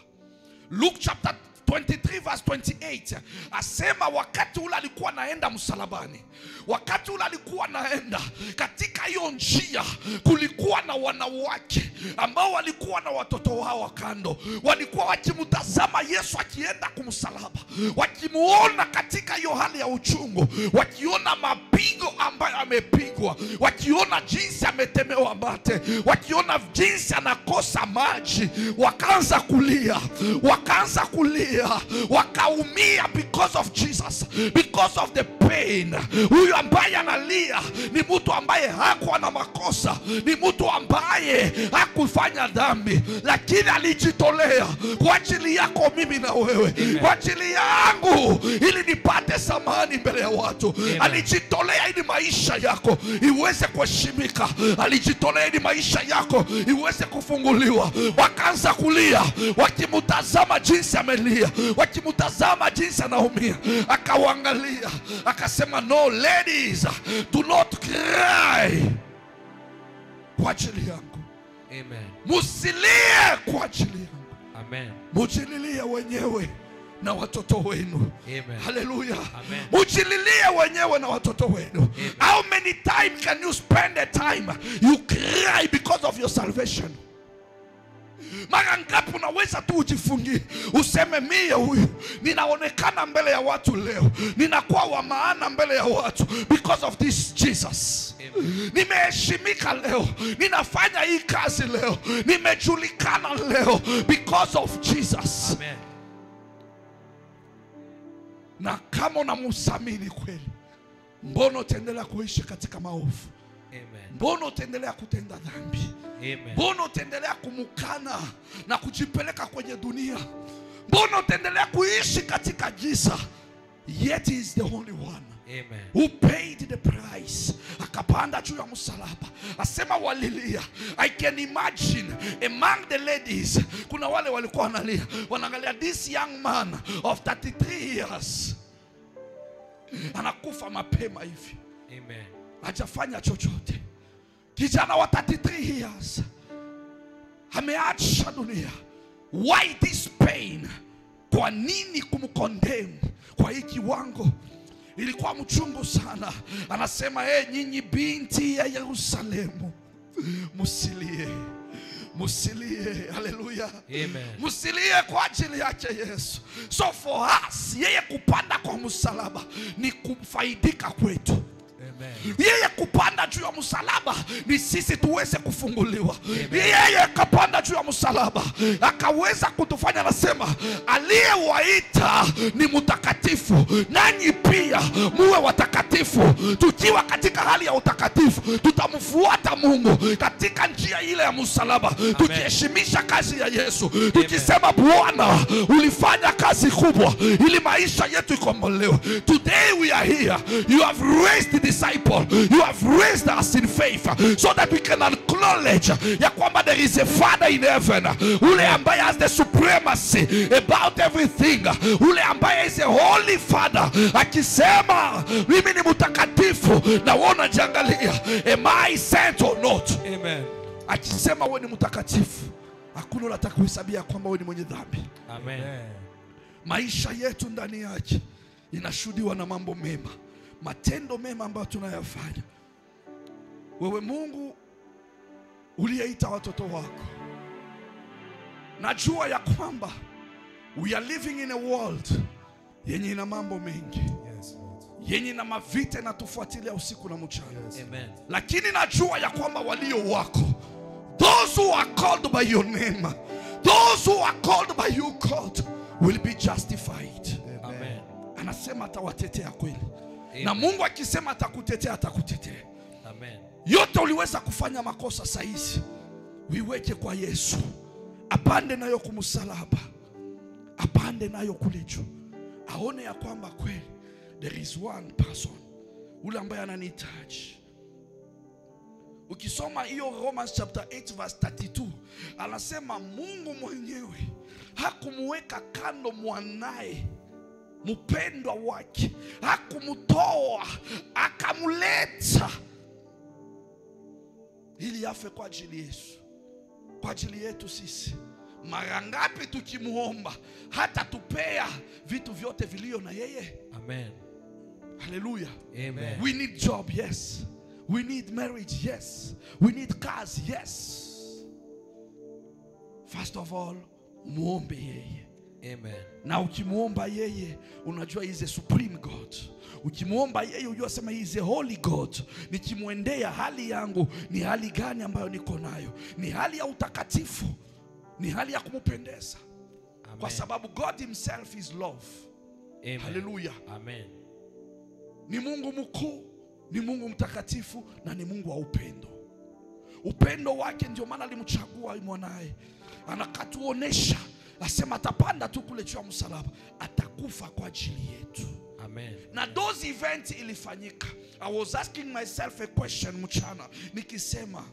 S3: Luke chapter 23 verse 28 asema wakati ule alikuwa naenda msalabani, wakati ule alikuwa naenda, katika hiyo njia kulikuwa na wanawake ambao walikuwa na watoto wao kando, walikuwa wakimtazama Yesu akienda kumsalaba, wakimuona katika hiyo hali ya uchungu, wakiona mapigo ambayo amepigwa, wakiona jinsi ametemewa mate, wakiona jinsi anakosa maji, wakaanza kulia, wakaumia because of Jesus, because of the pain. Huyu ambaye analia ni mtu ambaye hakuwa na makosa, ni mtu ambaye hakufanya dhambi, lakini alijitolea kwa ajili yako mimi na wewe, kwa ajili yangu, ili nipate samani mbele ya watu. Alijitolea ili maisha yako iweze kuheshimika, alijitolea ili maisha yako iweze kufunguliwa. Wakaanza kulia wakimtazama jinsi amelia, wakimtazama jinsi anaumia. Akawaangalia akasema, no ladies, do not cry kwa ajili yangu.
S4: Amen.
S3: Musilie kwa ajili yangu.
S4: Amen.
S3: Mujililie wenyewe na watoto wenu.
S4: Amen.
S3: Hallelujah.
S4: Amen.
S3: Mujililie wenyewe na watoto wenu.
S4: Amen.
S3: How many times can you spend a time you cry because of your salvation? Mara ngapi unaweza tu ujifungie useme, mie huyu ninaonekana mbele ya watu leo, ninakuwa wa maana mbele ya watu because of this Jesus. Nimeheshimika leo, ninafanya hii kazi leo, nimejulikana leo because of Jesus.
S4: Amen.
S3: Na kama unamthamini kweli, mbona utaendelea kuishi katika maovu?
S4: Amen.
S3: Mbona utaendelea kutenda dhambi?
S4: Amen.
S3: Mbona utaendelea kumukana na kujipeleka kwenye dunia? Mbona utaendelea kuishi katika giza? Yet he is the only one.
S4: Amen.
S3: Who paid the price. Akapanda juu ya msalaba, asema walilia. I can imagine among the ladies, kuna wale walikuwa wanalia, wanaangalia this young man of 33 years anakufa mapema hivi.
S4: Amen.
S3: Hajafanya chochote. Kijana wa 33 years ameacha dunia. Why this pain? Kwa nini kumkondem kwa hii kiwango? Ilikuwa mchungu sana. Anasema, nyinyi binti ya Yerusalemu, musilie, musilie. Haleluya.
S4: Amen.
S3: Musilie kwa ajili yake Yesu. So for us, yeye kupanda kwa msalaba ni kufaidika kwetu.
S4: Amen.
S3: Yeye kupanda juu ya msalaba ni sisi tuweze kufunguliwa. Yeye kapanda juu ya msalaba akaweza kutufanya, anasema aliyewaita ni mtakatifu, nanyi pia muwe watakatifu. Tukiwa katika hali ya utakatifu, tutamfuata Mungu katika njia ile ya msalaba, tukiheshimisha kazi ya Yesu, tukisema, Bwana ulifanya kazi kubwa ili maisha yetu ikombolewe. Today we are here. You have raised the disciple, you have raised us in faith so that we can acknowledge ya kwamba there is a Father in heaven, ule ambaye has the supremacy about everything, ule ambaye is a holy Father, akisema mimi ni mtakatifu na wewe unajiangalia, am I sent or not?
S4: Amen.
S3: Akisema wewe ni mtakatifu, hakuna unataka kuhesabia kwamba wewe ni mwenye dhambi.
S4: Amen.
S3: Maisha yetu ndani yake inashuhudiwa na mambo mema, matendo mema ambayo tunayafanya. Wewe Mungu uliyeita watoto wako Najua ya kwamba we are living in a world yenye ina mambo mengi. Yenye na mavita na tufuatilia usiku na mchana.
S4: Amen.
S3: Lakini najua ya kwamba walio wako, those who are called by your name, those who are called by you, God, will be justified.
S4: Amen.
S3: Anasema atawatetea kweli.
S4: Amen.
S3: Na Mungu akisema atakutetea, atakutetea.
S4: Amen.
S3: Yote uliweza kufanya makosa saizi, wiweke kwa Yesu. Apande nayo kumsalaba, apande nayo kule juu, aone ya kwamba kweli there is one person ule ambaye ananihitaji. Ukisoma hiyo Romans chapter 8 verse 32, anasema Mungu mwenyewe hakumuweka kando mwanae mpendwa wake, hakumtoa, akamuleta ili afe kwa ajili Yesu, kwa ajili yetu sisi. Mara ngapi tukimuomba hata tupea vitu vyote vilio na yeye.
S4: Amen.
S3: Hallelujah.
S4: Amen.
S3: We need job, yes. We need marriage, yes. We need cars, yes. First of all, muombe yeye.
S4: Amen.
S3: Na ukimuomba yeye, unajua he is a supreme God. Ukimuomba yeye, unajua sema he is a holy God. Nikimwendea hali yangu ni hali gani ambayo niko nayo? Ni hali ya utakatifu, ni hali ya kumupendeza.
S4: Amen.
S3: Kwa sababu God himself is love.
S4: Amen.
S3: Hallelujah.
S4: Amen.
S3: Ni Mungu mkuu, ni Mungu mtakatifu, na ni Mungu wa upendo. Upendo wake ndio maana alimchagua mwanae. Anakatuonesha, asema atapanda tu kule juu ya msalaba, atakufa kwa ajili yetu.
S4: Amen.
S3: Na those events ilifanyika. I was asking myself a question mchana, nikisema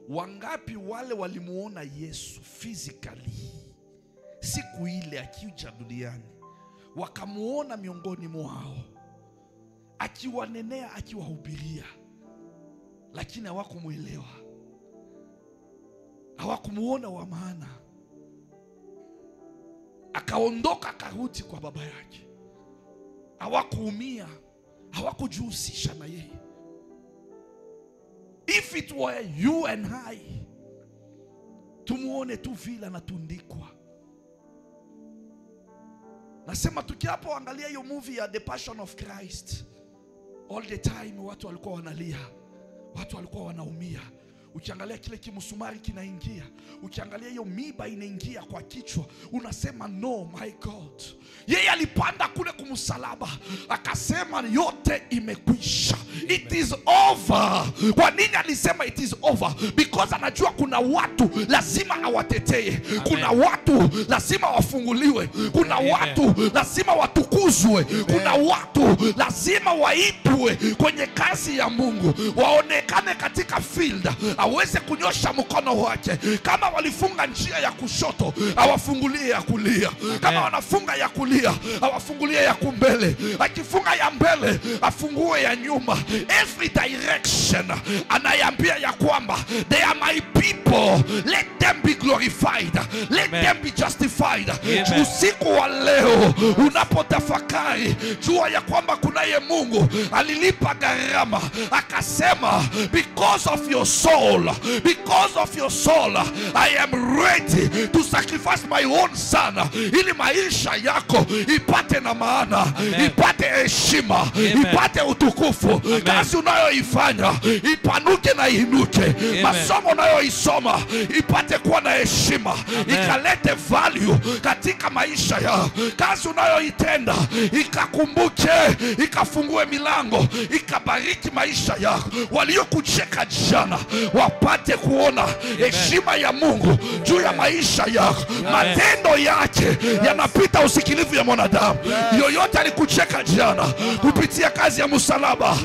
S3: wangapi wale walimuona Yesu physically siku ile akija duniani, wakamuona miongoni mwao akiwanenea, akiwahubiria, lakini hawakumuelewa, hawakumuona wa maana. Akaondoka akarudi kwa baba yake, hawakuumia, hawakujihusisha na yeye. If it were you and I, tumuone tu vile anatundikwa. Nasema tukiapo angalia hiyo movie ya The Passion of Christ, all the time watu walikuwa wanalia, watu walikuwa wanaumia. Ukiangalia kile kimsumari kinaingia, ukiangalia hiyo miba inaingia kwa kichwa, unasema no my God. Yeye alipanda kule kumsalaba, akasema yote imekwisha. It is over. Kwa nini alisema it is over? Because anajua kuna watu lazima awatetee. Kuna watu lazima wafunguliwe. Kuna watu lazima watukuzwe. Kuna watu lazima waitwe kwenye kazi ya Mungu, waonekane katika field, aweze kunyosha mkono wake. Kama walifunga njia ya kushoto, awafungulie ya kulia. Kama wanafunga ya kulia, awafungulie ya kumbele. Akifunga ya mbele, afungue ya nyuma. Every direction. Anayambia ya kwamba they are my people, let them be glorified, let them be justified. Usiku wa leo unapotafakari, jua ya kwamba kunaye Mungu alilipa gharama, akasema because of your soul, because of your soul I am ready to sacrifice my own son, ili maisha yako ipate na maana, ipate heshima, ipate utukufu. Kazi unayoifanya ipanuke na inuke. Masomo unayoisoma ipate kuwa na heshima, ikalete value katika maisha yao. Kazi unayoitenda ikakumbuke, ikafungue milango, ikabariki maisha yako. Waliokucheka jana wapate kuona heshima ya Mungu juu ya maisha yako. Matendo yake yanapita usikilivu ya mwanadamu. Yoyote alikucheka jana kupitia kazi ya msalaba,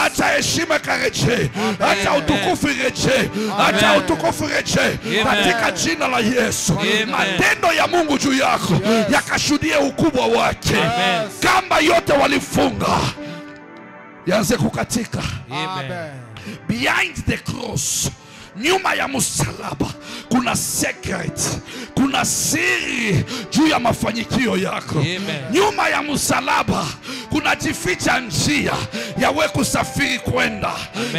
S3: acha heshima kareje, acha utukufu reje, acha utukufu reje katika jina la Yesu. Matendo ya Mungu juu yako yakashuhudie ukubwa wake. Kamba yote walifunga yaanze kukatika.
S4: Amen.
S3: Behind the cross, nyuma ya msalaba, kuna secret, kuna siri juu ya mafanikio yako.
S4: Amen.
S3: Nyuma ya msalaba kunajificha njia ya wewe kusafiri kwenda.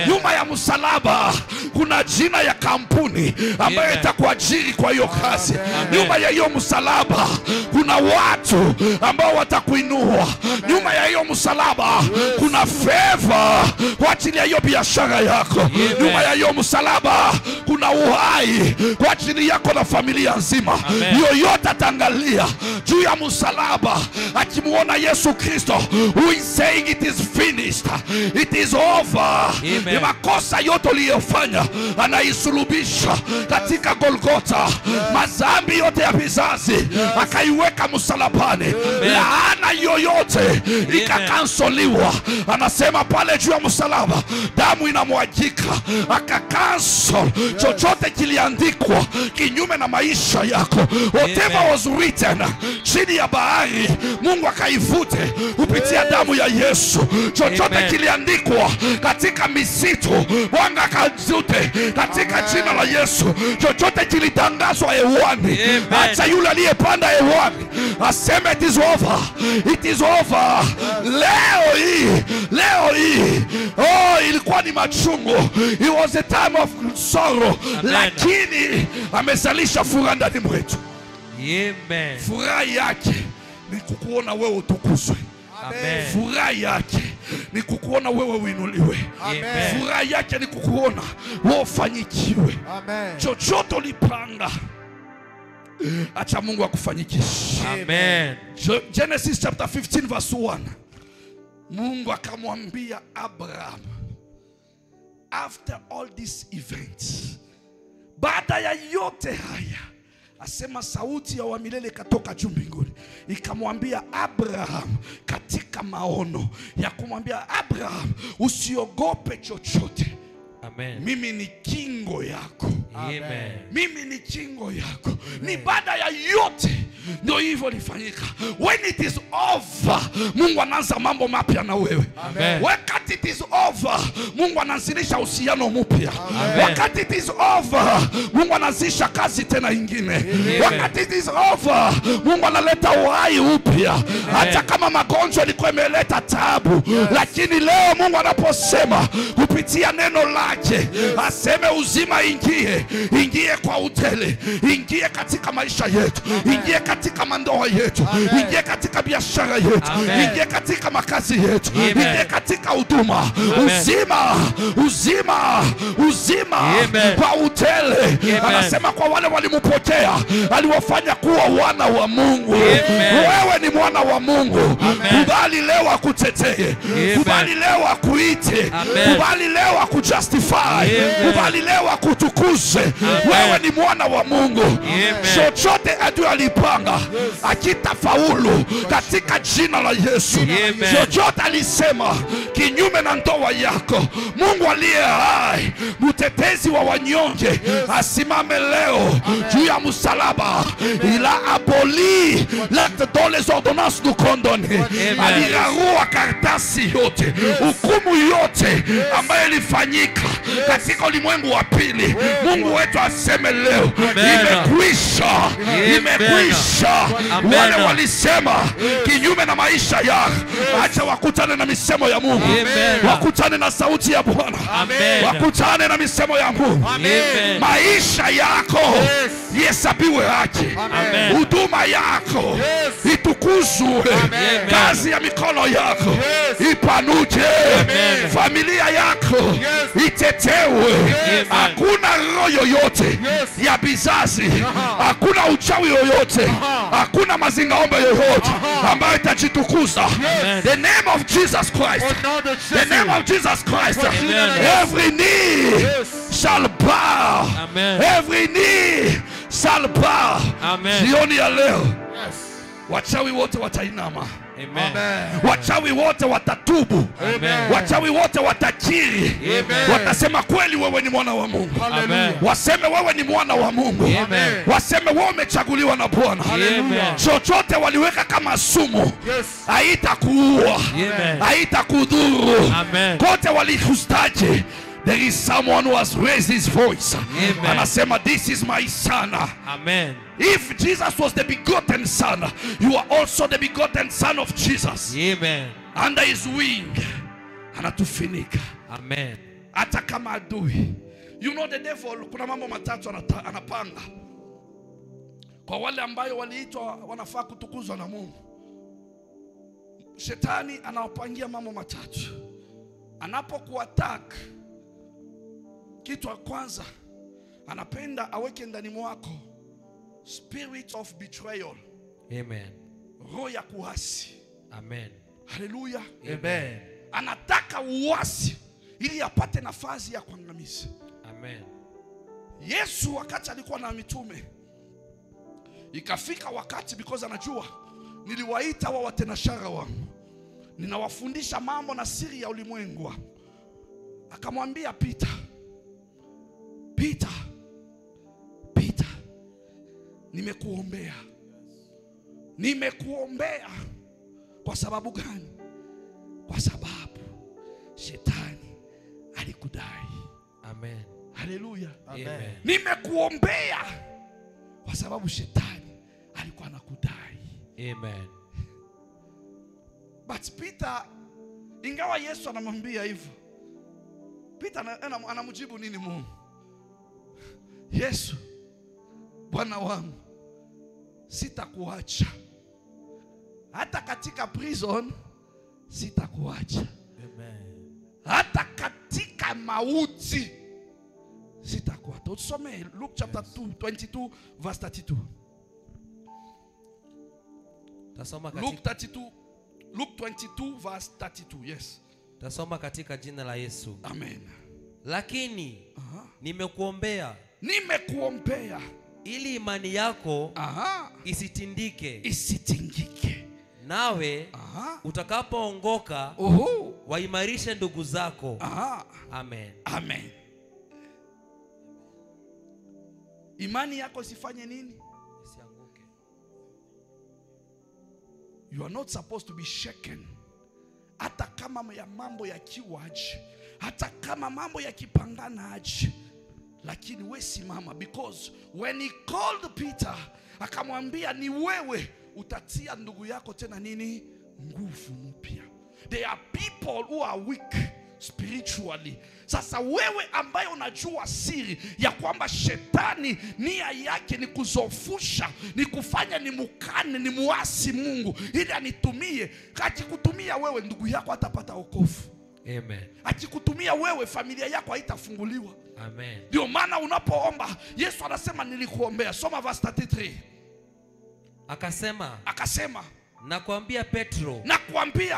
S3: Nyuma ya msalaba kuna jina ya kampuni ambayo itakuajiri kwa hiyo kazi. Nyuma ya hiyo msalaba kuna watu ambao watakuinua. Nyuma ya hiyo msalaba kuna favor kwa ajili ya hiyo biashara yako. Nyuma ya hiyo msalaba kuna uhai kwa ajili yako na familia nzima. Yoyote atangalia juu ya msalaba akimuona Yesu Kristo, who is saying it is finished, it is over. Ni makosa yote uliyofanya anaisulubisha katika Golgotha. Mazambi yote ya vizazi akaiweka msalabani. Laana yoyote ikakansoliwa. Anasema pale juu ya msalaba damu inamwagika. Akakansol chochote kiliandikwa kinyume na maisha yako. Whatever was written chini ya bahari, Mungu akaivute kupitia damu ya Yesu. Chochote kiliandikwa katika misitu, Bwana akazute katika jina la Yesu. Chochote kilitangazwa hewani, acha yule aliyepanda hewani aseme it is over, it is over. Leo hii ilikuwa ni machungu, it was a time of sorrow, lakini amezalisha furaha ndani mwetu.
S4: Amen.
S3: Furaha yake ni kukuona wewe utukuzwe.
S4: Amen.
S3: Furaha yake ni kukuona wewe uinuliwe.
S4: Amen.
S3: Furaha yake ni kukuona wewe ufanikiwe.
S2: Amen.
S3: Chochote ulipanga, acha Mungu akufanyikishe.
S4: Amen.
S3: Genesis chapter 15 verse 1. Mungu akamwambia Abraham, after all these events, baada ya yote haya, asema sauti ya wa milele katoka juu mbinguni ikamwambia Abraham katika maono ya kumwambia Abraham, usiogope chochote.
S4: Amen.
S3: Mimi ni kingo yako.
S4: Amen.
S3: Mimi ni kingo yako. Ni baada ya yote ndio hivyo lifanyika. When it is over, Mungu anaanza mambo mapya na wewe.
S4: Amen.
S3: Wakati it is over, Mungu anaanzisha uhusiano mpya. Wakati it is over, Mungu anaanzisha kazi tena nyingine. Wakati it is over, Mungu analeta uhai upya. Hata kama magonjwa yalikuwa yameleta taabu, lakini leo Mungu anaposema kupitia neno lake, aseme uzima ingie kwa utele, ingie katika maisha yetu, ingie katika mandoa yetu, ingie katika biashara yetu, ingie katika makazi yetu, ingie katika huduma. Uzima kwa utele. Anasema kwa wale walimpokea aliwafanya kuwa wana wa Mungu. Wewe ni mwana wa Mungu. Kubali leo akutetee, kubali leo akuite, kubali leo akujustify, kubali leo akutukuze. Wewe ni mwana wa Mungu. Chochote adui alipanga akitafaulu katika jina la Yesu. Chochote alisema kinyume na ndoa yako, Mungu aliye hai, mtetezi wa wanyonge, asimame leo juu ya msalaba. Ila aboli l'acte dans les ordonnances du condamné. Alirarua karatasi yote, hukumu yote ambayo ilifanyika katika ulimwengu wa pili. Mungu wetu aseme leo, imekwisha, imekwisha. Wale walisema kinyume na maisha yao, acha wakutane na misemo ya Mungu. Wakutane na sauti ya Bwana. Wakutane na misemo ya Mungu. Maisha yako yesabiwe haki. Huduma yako itukuzwe. Kazi ya mikono yako ipanuke. Familia yako itetewe. Hakuna roho yoyote ya bizazi, hakuna uchawi yoyote, hakuna mazingaombe yoyote ambayo itajitukuza. The name of Jesus Christ, the name of Jesus Christ, every knee shall bow, every knee shall bow. Jioni ya leo wachawi wote watainama. Wachawi wote watatubu. Wachawi wote watakiri. Watasema kweli wewe ni mwana wa Mungu. Waseme wewe ni mwana wa Mungu. Waseme wewe umechaguliwa na Bwana. Chochote waliweka kama sumu haitakuua, haitakudhuru. Kote walikustaje, there is someone who has raised his voice. Anasema this is my son.
S4: Amen.
S3: If Jesus was the begotten son, you are also the begotten son of Jesus.
S4: Amen.
S3: Under his wing anatufunika.
S4: Amen.
S3: Hata kama adui. You know the devil, kuna mambo matatu anapanga. Kwa wale ambayo waliitwa wanafaa kutukuzwa na Mungu. Shetani anawapangia mambo matatu. Anapokuattack, kitu cha kwanza anapenda aweke ndani mwako spirit of betrayal.
S4: Amen.
S3: Roho ya kuasi.
S4: Amen.
S3: Hallelujah.
S2: Amen.
S3: Anataka uasi ili apate nafasi ya kuangamiza.
S4: Amen.
S3: Yesu wakati alikuwa na mitume, ikafika wakati, because anajua niliwaita wa watenashara wangu, ninawafundisha mambo na siri ya ulimwengu. Akamwambia Peter, nimekuombea. Nimekuombea kwa sababu gani? Kwa sababu shetani alikudai.
S4: Amen.
S3: Hallelujah.
S4: Amen.
S3: Nimekuombea kwa sababu shetani alikuwa anakudai.
S4: Amen.
S3: But Peter, ingawa Yesu anamwambia hivyo, Peter anamjibu nini Mungu? Yesu, Bwana wangu, sitakuacha. Hata katika prison sitakuacha.
S2: Amen.
S3: Hata katika mauti sitakuacha. Tusome Luke chapter 22 verse 32.
S4: Tasoma
S3: Luke 22 verse 32. Yes.
S4: Tasoma katika jina la Yesu.
S3: Amen.
S4: Lakini nimekuombea ili imani yako isitingike. Nawe utakapoongoka waimarishe ndugu zako. Amen.
S3: Amen. Imani yako isifanye nini?
S4: Isianguke.
S3: You are not supposed to be shaken. Hata kama ya mambo yakiwa aje, hata kama mambo yakipangana aje, lakini we simama. Because when he called Peter, akamwambia ni wewe utatia ndugu yako tena nini? Nguvu mpya. There are people who are weak spiritually. Sasa wewe ambaye unajua siri ya kwamba shetani nia yake ni kuzofusha, ni kufanya ni mukane, ni muasi Mungu ili anitumie, akikutumia wewe ndugu yako hatapata wokovu.
S4: Amen.
S3: Akikutumia wewe familia yako haitafunguliwa.
S4: Amen.
S3: Ndio maana unapoomba Yesu anasema nilikuombea. Soma verse 33. Akasema
S4: nakuambia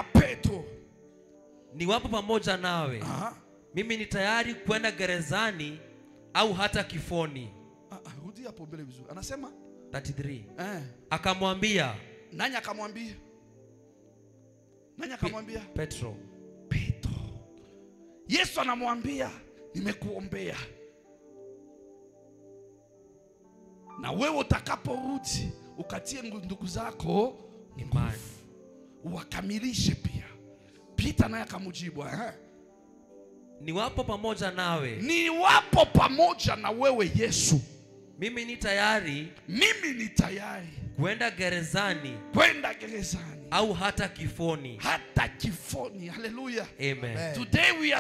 S4: Petro, niwapo pamoja nawe, mimi ni tayari kwenda gerezani au hata kifoni.
S3: Rudi hapo mbele vizuri. Anasema
S4: 33. Akamwambia.
S3: Nani akamwambia?
S4: Petro.
S3: Yesu anamwambia nimekuombea, na wewe utakaporudi ukatie ndugu zako
S4: imani,
S3: wakamilishe pia. Peter naye akamjibu, niwapo pamoja na wewe Yesu,
S4: mimi ni tayari kwenda gerezani au hata kifoni.
S3: Hallelujah.
S4: Amen.
S3: Today we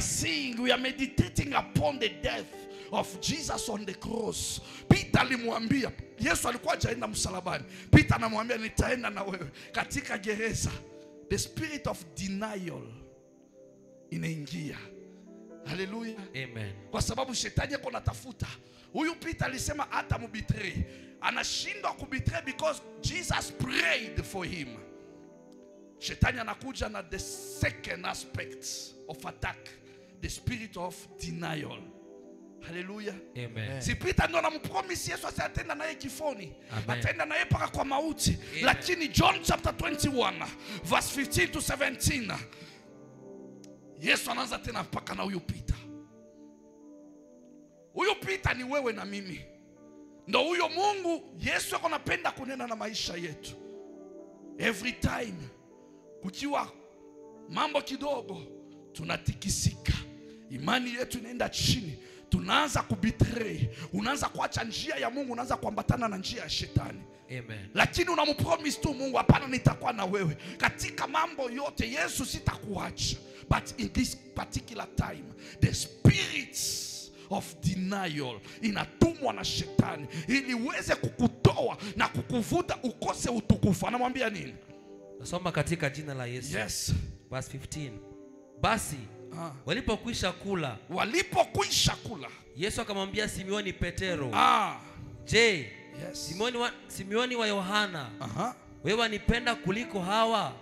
S3: are meditating upon the death of Jesus on the cross. Peter alimwambia, Yesu alikuwa hajaenda msalabani. Peter anamwambia nitaenda na wewe katika gereza. The spirit of denial inaingia. Hallelujah.
S4: Amen.
S3: Kwa sababu shetani yako natafuta. Huyu Peter alisema hata mubitray. Anashindwa kubitray because Jesus prayed for him. Shetani anakuja na the second aspect of attack, the spirit of denial. Hallelujah.
S4: Amen.
S3: Si Peter ndo anampromise Yesu atenda naye kifoni, atenda naye paka kwa mauti. Amen. Lakini John chapter 21 verse 15 to 17, Yesu anaanza tena paka na huyu Peter. Huyu Peter ni wewe na mimi. Ndo huyo Mungu Yesu yako anapenda kunena na maisha yetu. Every time kukiwa mambo kidogo tunatikisika, imani yetu inaenda chini, tunaanza kubitray. unaanza kuacha njia ya Mungu, unaanza kuambatana na njia ya shetani.
S4: Amen.
S3: Lakini unampromise tu Mungu, hapana, nitakuwa na wewe katika mambo yote, Yesu sitakuacha. But in this particular time, the spirits of denial inatumwa na shetani ili uweze kukutoa na kukuvuta ukose utukufu. Anamwambia nini?
S4: Nasoma katika jina la Yesu.
S3: Yes.
S4: Verse 15. Basi walipokwisha kula, Yesu akamwambia Simioni Petero, je,
S3: yes,
S4: Simioni wa Yohana, wewe wanipenda kuliko hawa?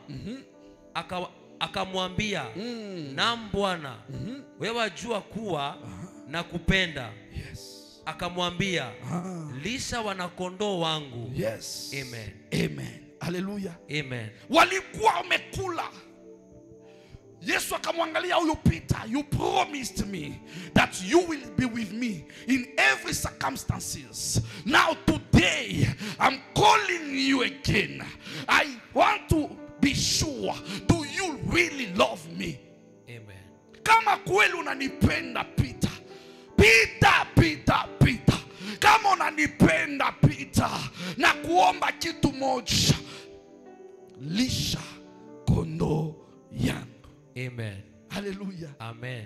S4: Akamwambia, naam Bwana, wewe wajua kuwa nakupenda.
S3: Yes.
S1: akamwambia lisha wanakondoo wangu.
S3: Yes.
S1: Amen.
S3: Amen. Hallelujah.
S1: Amen.
S3: Walikuwa wamekula. Yesu akamwangalia huyu Peter, you promised me that you will be with me in every circumstances. Now today I'm calling you again. I want to be sure, do you really love me?
S1: Amen.
S3: Kama kweli unanipenda Peter, Peter, kama unanipenda Peter, na kuomba kitu moja, lisha kondoo yangu.
S1: Amen.
S3: Hallelujah.
S1: Amen.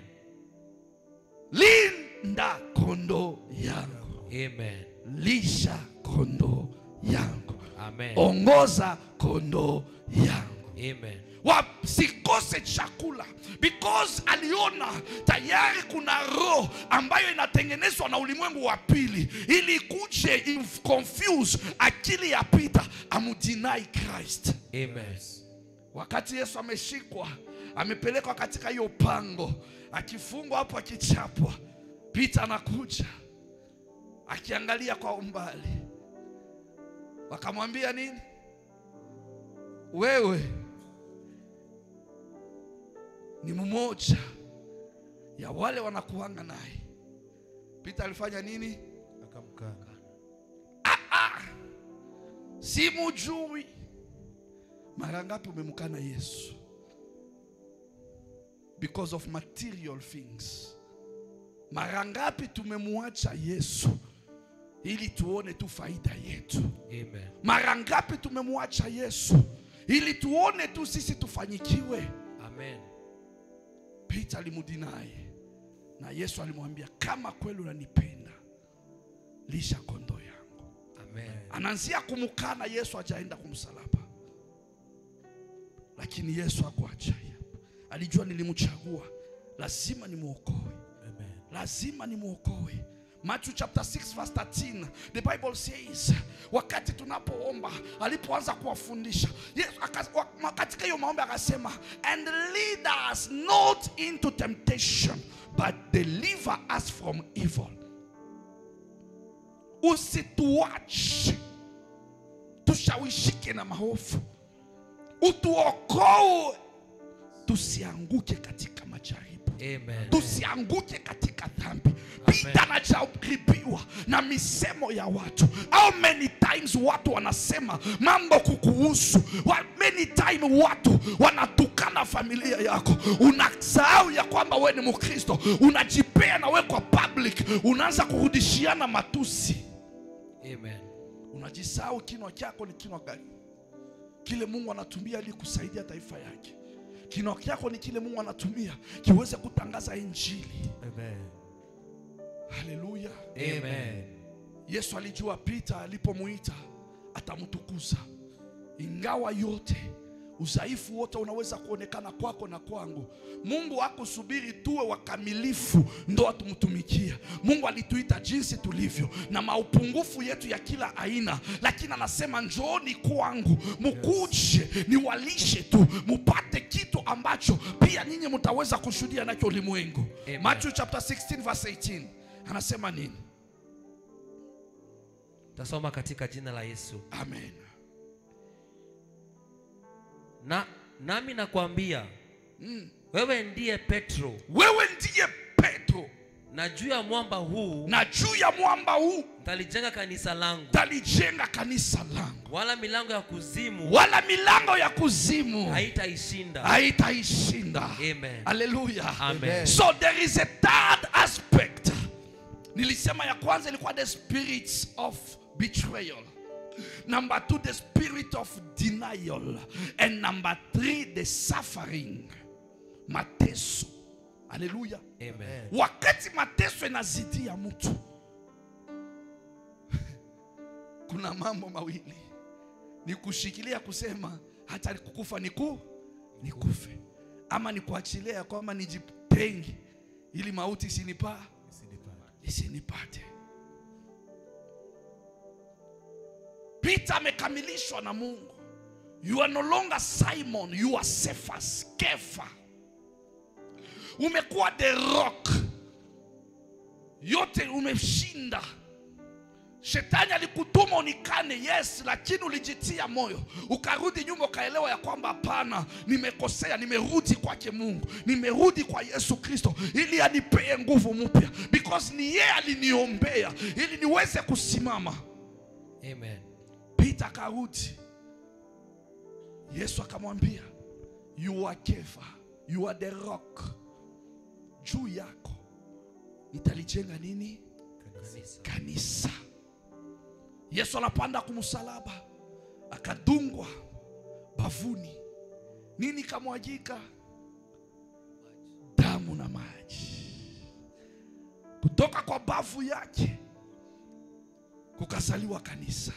S3: Linda kondoo yangu.
S1: Amen.
S3: Lisha kondoo yangu.
S1: Amen.
S3: Ongoza kondoo yangu.
S1: Amen.
S3: Wasikose chakula, because aliona tayari kuna roho ambayo inatengenezwa na ulimwengu wa pili ili kuje confuse akili ya Peter amudeny Christ.
S1: Amen.
S3: Wakati Yesu ameshikwa, amepelekwa katika hiyo pango, akifungwa hapo, akichapwa, Peter anakuja akiangalia kwa umbali. Wakamwambia nini? Wewe ni mmoja ya wale wanakuanga naye. Peter alifanya nini?
S1: Akamkana.
S3: Si mujui. Mara ngapi umemkana Yesu? Because of material things. Mara ngapi tumemwacha Yesu ili tuone tu faida yetu?
S1: Amen.
S3: Mara ngapi tumemwacha Yesu ili tuone tu sisi tufanyikiwe?
S1: Amen.
S3: Peter alimudinaye, na Yesu alimwambia kama kweli unanipenda, lisha kondoo yangu.
S1: Amen.
S3: Anaanzia kumkana Yesu, hajaenda kumsalaba. Lakini Yesu hakuacha. Alijua nilimchagua, lazima nimuokoe.
S1: Amen.
S3: Lazima nimuokoe. Matthew chapter 6 verse 13, the Bible says, wakati tunapoomba, alipoanza kuwafundisha Yesu katika hiyo maombi akasema, and lead us not into temptation but deliver us from evil. Usituache tushawishike na maovu, utuokoe tusianguke katika majaribu.
S1: Amen.
S3: Tusianguke katika dhambi. Peter anajaribiwa na misemo ya watu. How many times watu wanasema mambo kukuhusu? Many times watu wanatukana familia yako. Unasahau ya kwamba wewe ni Mkristo. Unajipea na wewe kwa public, unaanza kurudishiana matusi.
S1: Amen.
S3: Unajisahau kinywa chako ni kinywa gani? Kile Mungu anatumia ili kusaidia taifa yake. Kinywa chako ni kile Mungu anatumia kiweze kutangaza injili.
S1: Amen.
S3: Hallelujah.
S1: Amen.
S3: Yesu alijua Peter alipomuita atamtukuza. Ingawa yote udhaifu wote unaweza kuonekana kwako na kwangu, Mungu hakusubiri tuwe wakamilifu ndo atumtumikia. Mungu alituita jinsi tulivyo na maupungufu yetu ya kila aina, lakini anasema njooni kwangu, mkuje niwalishe tu, mupate kitu ambacho pia nyinyi mtaweza kushuhudia nacho ulimwengu. Matthew chapter 16 verse 18 anasema nini?
S1: Tasoma katika jina la Yesu.
S3: Amen.
S1: Nami nakwambia, wewe ndiye Petro.
S3: Wewe ndiye Petro.
S1: Na juu ya mwamba huu,
S3: nitalijenga
S1: kanisa langu. Wala milango ya kuzimu, haitaishinda. Amen.
S3: Hallelujah.
S1: Amen.
S3: So there is a third aspect Nilisema ya kwanza ilikuwa the spirits of betrayal. Number 2, the spirit of denial. And number 3, the suffering. Mateso. Hallelujah.
S4: Amen.
S3: Wakati mateso inazidia mtu, kuna mambo mawili. Ni kushikilia kusema hata kukufa nikufe, ama ni kuachilia kwamba nijitenge ili mauti isinipate. Peter amekamilishwa na Mungu. You are no longer Simon, you are Cephas, Kefa. Umekuwa the rock. Yote umeshinda. Shetani alikutuma unikane, yes, lakini ulijitia moyo. Ukarudi nyuma ukaelewa ya kwamba hapana, nimekosea, nimerudi kwake Mungu. Nimerudi kwa Yesu Kristo ili anipee nguvu mpya, because ni yeye aliniombea ili niweze kusimama.
S4: Amen.
S3: Peter karudi. Yesu akamwambia, you are Kefa, you are the rock. Juu yako nitalijenga nini? Kanisa. Yesu anapanda kumsalaba, akadungwa bavuni. Nini kamwajika? Damu na maji. Kutoka kwa bavu yake kukazaliwa kanisa.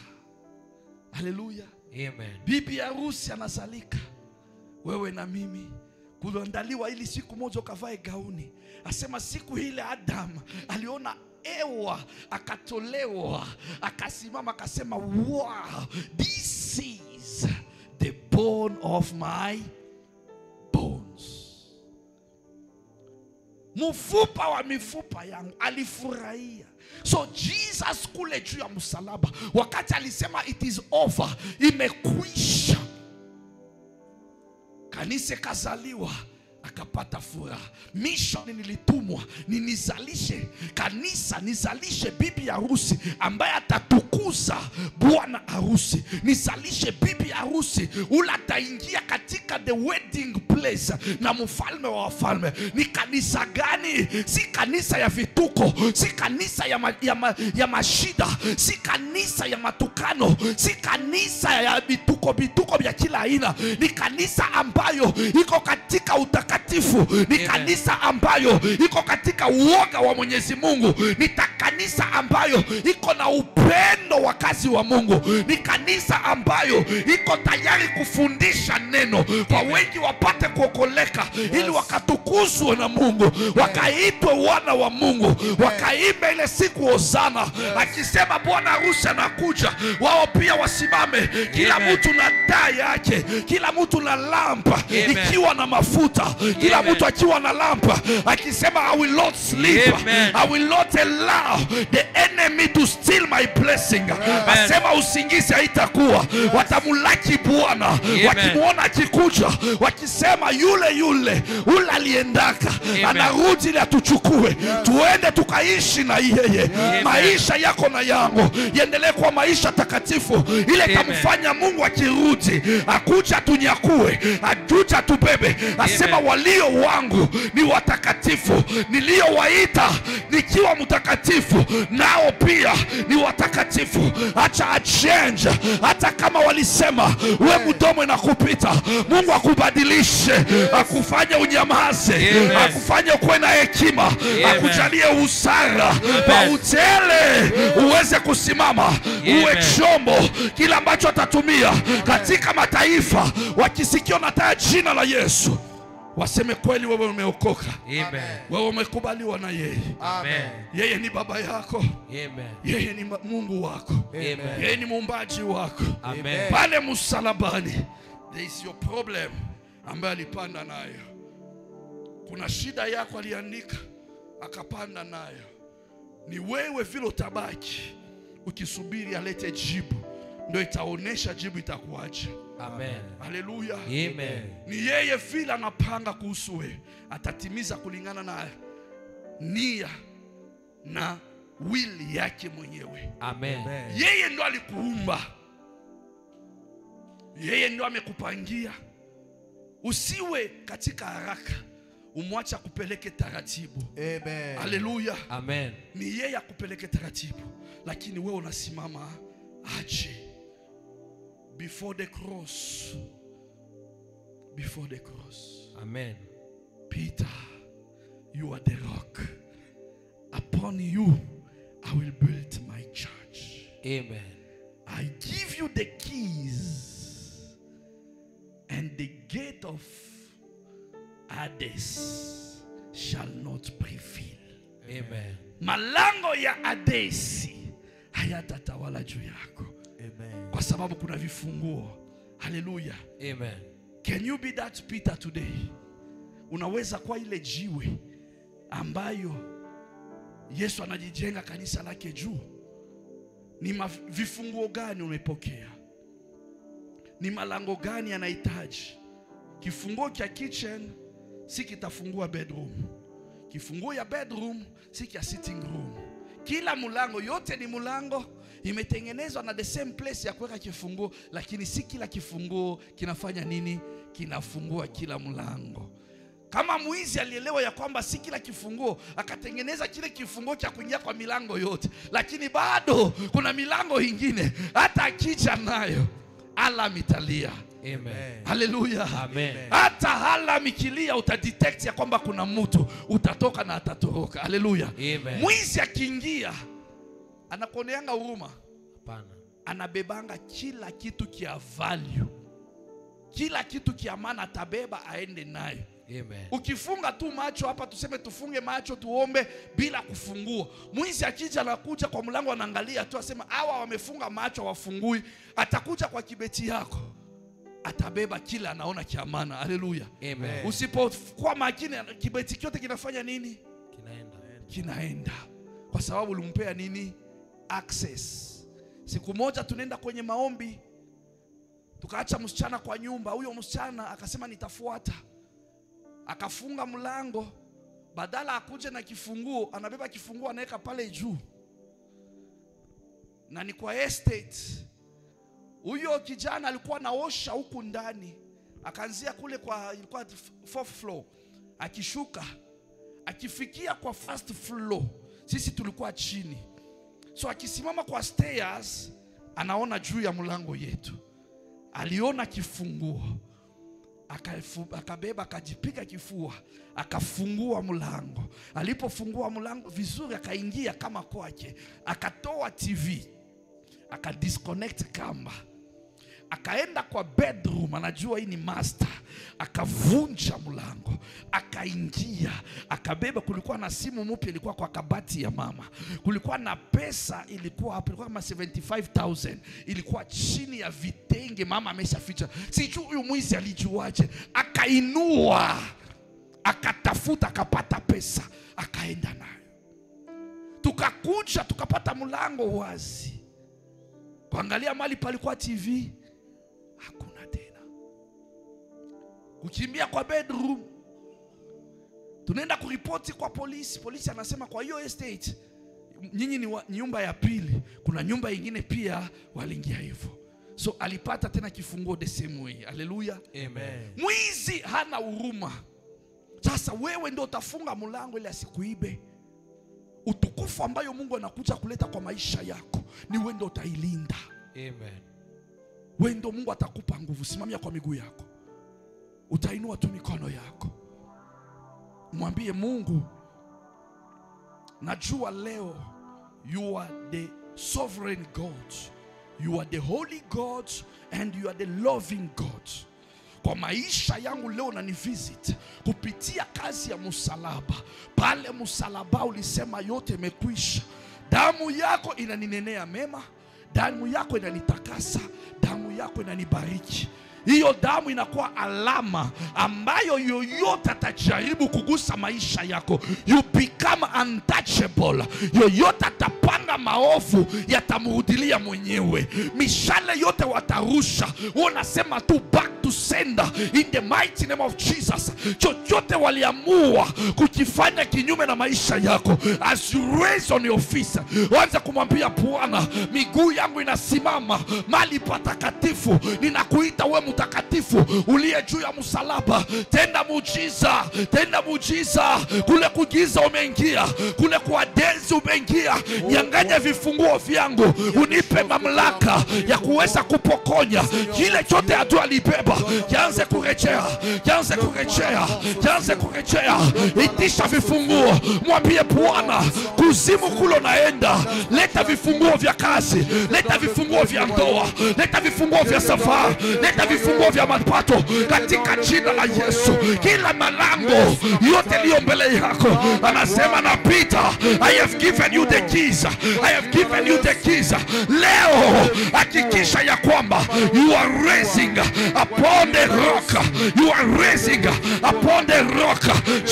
S3: Haleluya.
S4: Amen.
S3: Bibi harusi anazalika, wewe na mimi, kuandaliwa ili siku moja ukavae gauni. Asema siku ile Adam aliona Ewa akatolewa, akasimama akasema, wow, this is the bone of my bones. Mfupa wa mifupa yangu. Alifurahia. So Jesus kule juu ya msalaba, wakati alisema it is over, imekwisha, kanisa kazaliwa, akapata furaha. Mission nilitumwa ni nizalishe kanisa, nizalishe bibi harusi ambaye atatukuza bwana harusi. Nizalishe bibi harusi ule ataingia katika the wedding place na mfalme wa wafalme. Ni kanisa gani? Si kanisa ya vituko, si kanisa ya mashida, si kanisa ya matukano, si kanisa ya bituko vya kila aina. Ni kanisa ambayo iko katika utakatifu. Ni kanisa ambayo iko katika uoga wa Mwenyezi Mungu. Ni kanisa ambayo iko na upendo wa kazi wa Mungu. Ni kanisa ambayo iko tayari kufundisha neno kwa wengi wapate kuokoleka, ili wakatukuzwe na Mungu, wakaitwe wana wa Mungu, wakaimbe ile siku Hosana, akisema bwana harusi anakuja. Wao pia wasimame, kila mtu na taa yake, kila mtu na lampa ikiwa na mafuta, kila mtu akiwa na lampa akisema I will not sleep, I will not allow the enemy to steal my blessing. Asema usingizi haitakuwa. Watamulaki Bwana wakimuona akikuja, wakisema yule aliendaka anarudi ili atuchukue tuende tukaishi na yeye. Maisha yako na yangu iendelee kwa maisha takatifu, ile tamfanya Mungu akirudi akuja tunyakue, akuja tubebe. Asema walio wangu ni watakatifu, niliowaita nikiwa mtakatifu, nao pia ni watakatifu. Acha change. Hata kama walisema we mdomo inakupita, Mungu akubadilishe, akufanye unyamaze, akufanye kuwe na hekima, akujalie usara pa utele uweze kusimama, uwe chombo kila ambacho atatumia katika mataifa. Wakisikia na jina la Yesu waseme kweli wewe umeokoka.
S4: Amen.
S3: Wewe umekubaliwa na yeye.
S4: Amen.
S3: Yeye ni baba yako.
S4: Amen.
S3: Yeye ni Mungu wako.
S4: Amen.
S3: Yeye ni muumbaji wako.
S4: Amen.
S3: Pale msalabani, there is your problem ambaye alipanda nayo. Kuna shida yako aliandika akapanda nayo. Ni wewe vile utabaki ukisubiri alete jibu, ndio itaonesha jibu itakuaje.
S4: Amen.
S3: Haleluya.
S4: Amen.
S3: Ni yeye vile anapanga kuhusu wewe, atatimiza kulingana na nia na will yake mwenyewe.
S4: Amen.
S3: Yeye ndo alikuumba, yeye ndo amekupangia. Usiwe katika haraka, umwache akupeleke taratibu.
S2: Amen.
S3: Haleluya.
S4: Amen.
S3: Ni yeye akupeleke taratibu, lakini wewe unasimama aje before the cross. Before the cross.
S4: Amen.
S3: Peter, you are the rock. Upon you I will build my church.
S4: Amen.
S3: I give you the keys, and the gate of Hades shall not prevail.
S4: Amen.
S3: Malango ya Hadesi hayatatawala juu yako.
S2: Amen.
S3: Kwa sababu kuna vifunguo. Hallelujah.
S4: Amen.
S3: Can you be that Peter today? Unaweza kwa ile jiwe ambayo Yesu anajijenga kanisa lake juu. Ni vifunguo gani umepokea? Ni malango gani yanahitaji? Kifunguo cha kitchen si kitafungua bedroom. Kifunguo ya bedroom si kia sitting room. Kila mulango yote ni mulango imetengenezwa na the same place ya kuweka kifunguo, lakini si kila kifunguo kinafanya nini? Kinafungua kila mulango. Kama mwizi alielewa ya kwamba si kila kifunguo, akatengeneza kile kifunguo cha kuingia kwa milango yote, lakini bado kuna milango ingine hata akija nayo alarm italia.
S4: Amen.
S3: Hallelujah.
S4: Amen.
S3: Hata alarm ikilia utadetect ya kwamba kuna mtu, utatoka na atatoroka. Hallelujah.
S4: Amen.
S3: Mwizi akiingia anakuoneanga huruma?
S4: Hapana.
S3: Anabebanga kila kitu kia value, kila kitu kia maana atabeba aende nayo.
S4: Amen.
S3: Ukifunga tu macho hapa, tuseme tufunge macho tuombe bila kufungua, mwizi akija anakuja kwa mlango anaangalia tu asema hawa wamefunga macho wafungui, atakuja kwa kibeti yako atabeba kila anaona kia maana. Haleluya.
S4: Amen.
S3: Usipokuwa makini kibeti kyote kinafanya nini? Kinaenda. Kwa sababu ulimpea nini? Access. Siku moja tunaenda kwenye maombi, tukaacha msichana kwa nyumba. Huyo msichana akasema nitafuata, akafunga mlango, badala akuje na kifunguo anabeba kifunguo anaweka pale juu, na ni kwa estate. Huyo kijana alikuwa naosha huku ndani, akaanzia kule kwa ilikuwa 4th floor, akishuka akifikia kwa 1st floor, sisi tulikuwa chini. So akisimama kwa stairs anaona juu ya mlango yetu, aliona kifunguo, akabeba akajipika kifua, akafungua mlango. Alipofungua mlango vizuri, akaingia kama kwake, akatoa TV, akadisconnect kamba, akaenda kwa bedroom, anajua hii ni master, akavunja mlango, akaingia, akabeba. Kulikuwa na simu mpya ilikuwa kwa kabati ya mama, kulikuwa na pesa ilikuwa hapo, ilikuwa kama 75,000 ilikuwa chini ya vitenge, mama ameshaficha. Sijui huyu mwizi alijuaje, akainua, akatafuta, akapata pesa, akaenda nayo. Tukakuja tukapata mlango wazi, kuangalia mali palikuwa TV hakuna tena. Kukimbia kwa bedroom, tunaenda kuripoti kwa polisi. Polisi anasema kwa hiyo estate nyinyi ni nyumba ya pili, kuna nyumba ingine pia waliingia hivyo. So alipata tena kifunguo the same way. Hallelujah.
S4: Amen.
S3: Mwizi hana huruma. Sasa wewe ndio utafunga mlango ili asikuibe. Utukufu ambayo Mungu anakuja kuleta kwa maisha yako ni wewe ndio utailinda.
S4: Amen.
S3: Wewe ndio Mungu atakupa nguvu. Simamia kwa miguu yako, utainua tu mikono yako, mwambie Mungu, najua leo you are the sovereign God, you are the holy God, and you are the loving God. Kwa maisha yangu leo na ni visit kupitia kazi ya msalaba. Pale msalaba ulisema yote imekwisha. Damu yako inaninenea mema, damu yako inanitakasa, damu yako inanibariki. Hiyo damu inakuwa alama ambayo yoyote atajaribu kugusa maisha yako, you become untouchable. Yoyote atapanga maovu yatamrudilia mwenyewe. Mishale yote watarusha, unasema tu back to sender in the mighty name of Jesus. Chochote waliamua kukifanya kinyume na maisha yako, as you raise on your feet, anza kumwambia Bwana, miguu yangu inasimama mali patakatifu, ninakuita wewe Mtakatifu uliye juu ya msalaba, tenda muujiza, tenda muujiza. Kule kugiza umeingia, kule kuadezi umeingia. Nyang'anya vifunguo vyangu, unipe mamlaka ya kuweza kupokonya kile chote adui alibeba. Yaanze kurejea, yaanze kurejea, yaanze kurejea. Itisha vifunguo, mwambie Bwana, kuzimu kulo naenda, leta vifunguo vya kazi, leta vifunguo vya ndoa, leta vifunguo vya safari, leta vifunguo vya mapato katika jina la Yesu. Kila malango yote liyo mbele yako, anasema napita. I have given you the keys, I have given you the keys. Leo hakikisha ya kwamba you are raising upon the rock, you are raising upon the rock.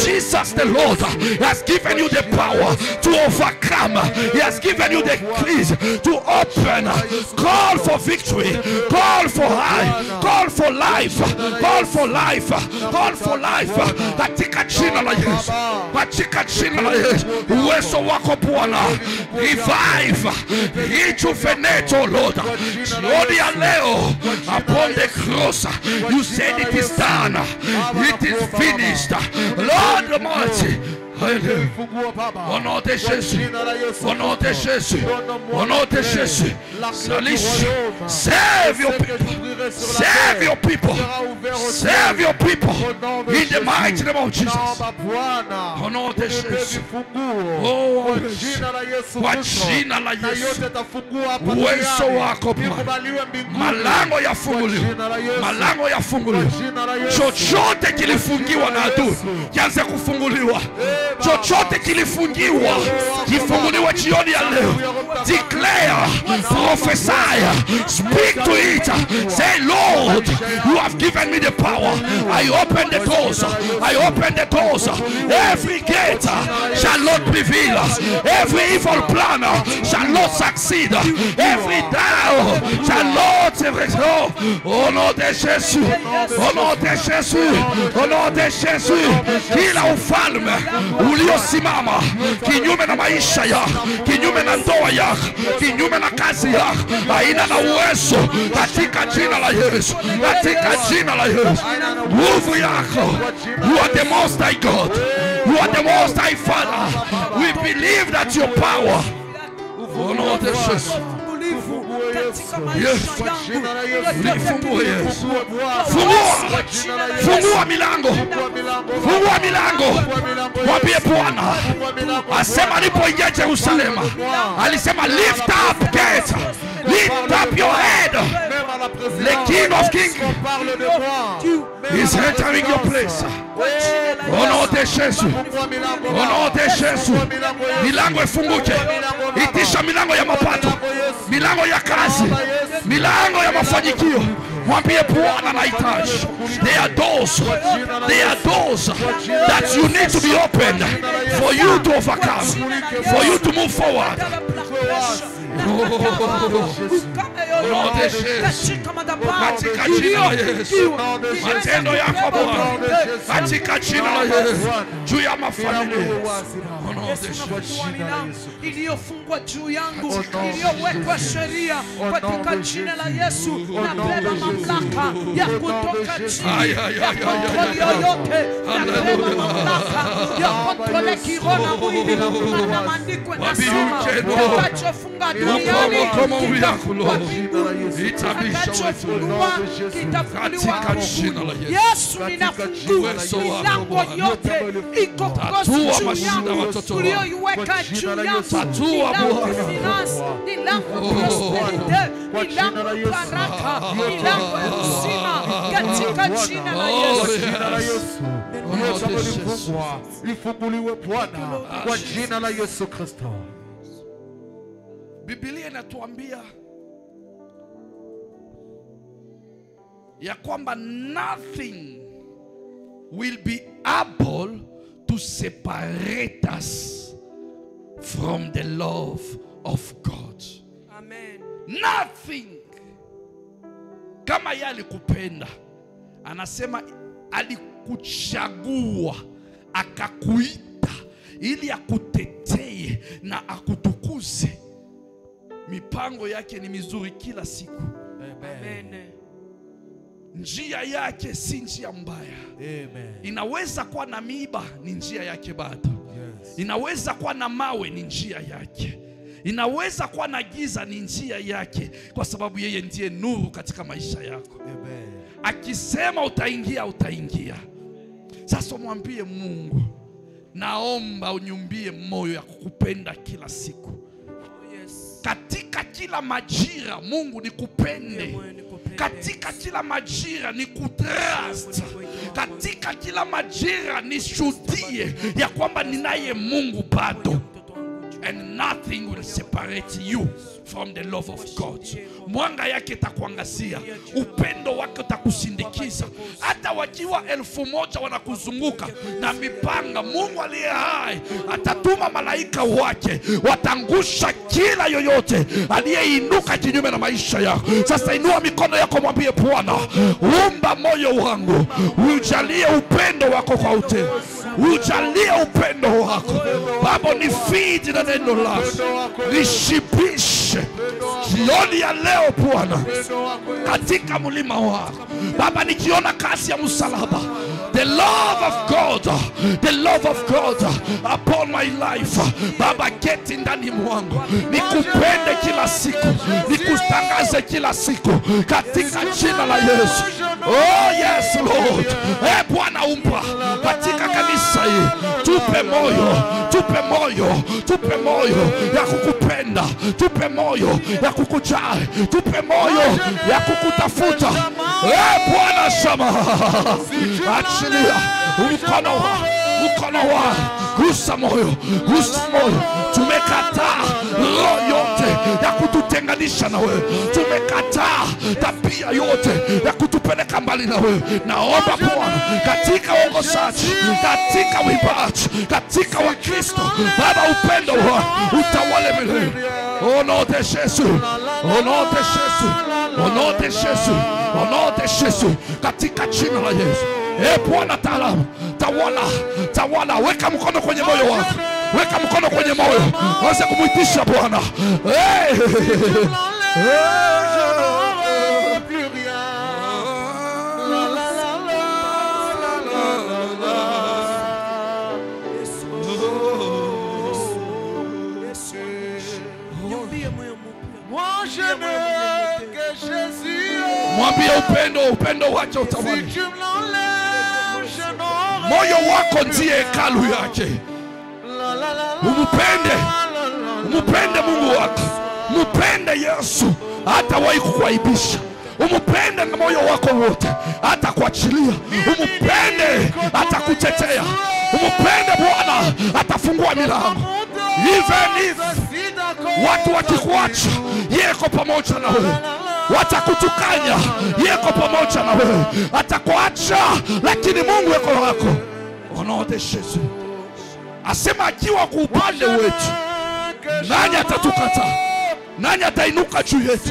S3: Jesus the Lord has given you the power to overcome. He has given you the keys to open. Call for victory, call for high, call for life, call for life, call for life. Katika jina la Yesu, katika jina la Yesu. Uwezo wako Bwana, revive, rejuvenate, oh Lord. Jioni ya leo, upon the cross, you said it is done, it is finished. Lord Almighty, au nom de Jésus, au nom de Jésus, au nom de Jésus, save your people, save your people, save your people, in the mighty name of Jesus. Au nom de Jésus, oh, kwa jina la Yesu, uwezo wako Bwana, malango yafunguliwe, malango yafunguliwe. Chochote kilifungiwa na adui kianze kufunguliwa. Chochote kilifungiwa kifunguliwe jioni ya leo. Declare, prophesy, speak to it. Say, Lord, you have given me the power. I open the doors, I open the doors. Every gate shall not prevail, every evil plan shall not succeed, every door shall not restore. Au nom de Jésus, au nom de Jésus, au nom de Jésus. Kila ufalme uliosimama kinyume na maisha yako, kinyume na ndoa yako, kinyume na kazi yako, haina na uwezo katika jina la Yesu, katika jina la Yesu. Nguvu yako, you are the most high God, you are the most high Father. We believe that your power, oh no, this is fungua milango, fungua milango. Mwambie Bwana, asema alipoingia Yerusalemu, alisema lift up gate, lift up your head. The King of Kings is entering your place. Au nom de Jésus, au nom de Jésus. Milango ifunguke. Itisha milango ya mapato, milango ya kazi, milango ya mafanikio. Mwambie Bwana nahitaji. There are doors, there are doors that you need to be opened for you to overcome, for you to move forward. Katika jina la Yesu, matendo yako Bwana, katika jina la Yesu, juu ya mafamilia
S1: iliyofungwa juu yangu, iliyowekwa sheria, katika jina la Yesu nabeba mamlaka ya kutoka chini ya kontroli yoyote, nabeba mamlaka ya kontrole kirona mwili na maandiko yanasema kitakachofunga duniani kitafunguliwa, kitafunguliwa. Yesu ninafungua milango yote iko juu yangu, uliyoiweka juu yangu, milango finance, milango prosperite, milango baraka, milango ya uzima, katika jina la Yesu.
S2: Ifunguliwe Bwana kwa jina la Yesu Kristo.
S3: Biblia inatuambia ya kwamba nothing will be able to separate us from the love of God.
S1: Amen.
S3: Nothing. Kama yeye alikupenda, anasema alikuchagua, akakuita ili akutetee na akutukuze. Mipango yake ni mizuri kila siku.
S1: Amen.
S3: njia yake si njia mbaya.
S2: Amen.
S3: Inaweza kuwa na miiba, ni njia yake bado.
S2: Yes.
S3: Inaweza kuwa na mawe, ni njia yake. Inaweza kuwa na giza, ni njia yake, kwa sababu yeye ndiye nuru katika maisha yako.
S2: Amen.
S3: Akisema utaingia, utaingia. Sasa mwambie Mungu, naomba unyumbie moyo ya kukupenda kila siku. Katika kila majira Mungu nikupende. Katika kila majira nikutrust. Katika kila majira nishuhudie ya kwamba ninaye Mungu bado. And nothing will separate you from the love of God. Mwanga yake itakuangazia, upendo wake utakusindikiza. Hata wakiwa 1000 wanakuzunguka na mipanga, Mungu aliye hai atatuma malaika wake, watangusha kila yoyote aliyeinuka kinyume na maisha yako. Sasa inua mikono yako, mwambie Bwana, umba moyo wangu, ujalie upendo wako kwa utele. Ujalie upendo wako Baba, ni feed na neno lako, nishibishe jioni ya leo Bwana, katika mlima wako Baba, nikiona kazi ya msalaba, the love of God, the love of God upon my life Baba, keti ndani mwangu, nikupende kila siku, nikutangaze kila siku, katika jina la Yesu. Oh yes Lord. Bwana umba katika kanisa hii, tupe moyo, tupe moyo, tupe moyo ya kukupenda, tupe moyo ya kukujali, tupe moyo ya kukutafuta. Bwana shama, achilia mkono wa gusa moyo, gusa moyo. Tumekataa roho yote ya kututenganisha na wewe. Tumekataa tabia yote ya kutupeleka mbali na wewe. Naomba Bwana, katika uongozaji, katika uimbaji, katika Wakristo Baba, upendo wako utawale milele. Au nom de Jésus, au nom de Jésus, au nom de Jésus, au nom de Jésus, katika jina la Yesu. Bwana tawala, weka mkono kwenye moyo wako, weka mkono kwenye moyo, anza kumuitisha Bwana. Mwambie upendo wake utawale. Moyo wako ndiye hekalu yake. Umupende Mungu wako. Umupende Yesu, hatawahi kukuaibisha. Umupende na moyo wako wote, hata kuachilia. Umupende, hata kutetea. Umupende Bwana, atafungua milango. Even if watu wakikuacha, yeko pamoja na wewe. Watakutukanya, yeko pamoja na wewe. Atakuacha, lakini Mungu yako wako. Onote Yesu. Asema akiwa kwa upande wetu, nani atatukata? Nani atainuka juu yetu?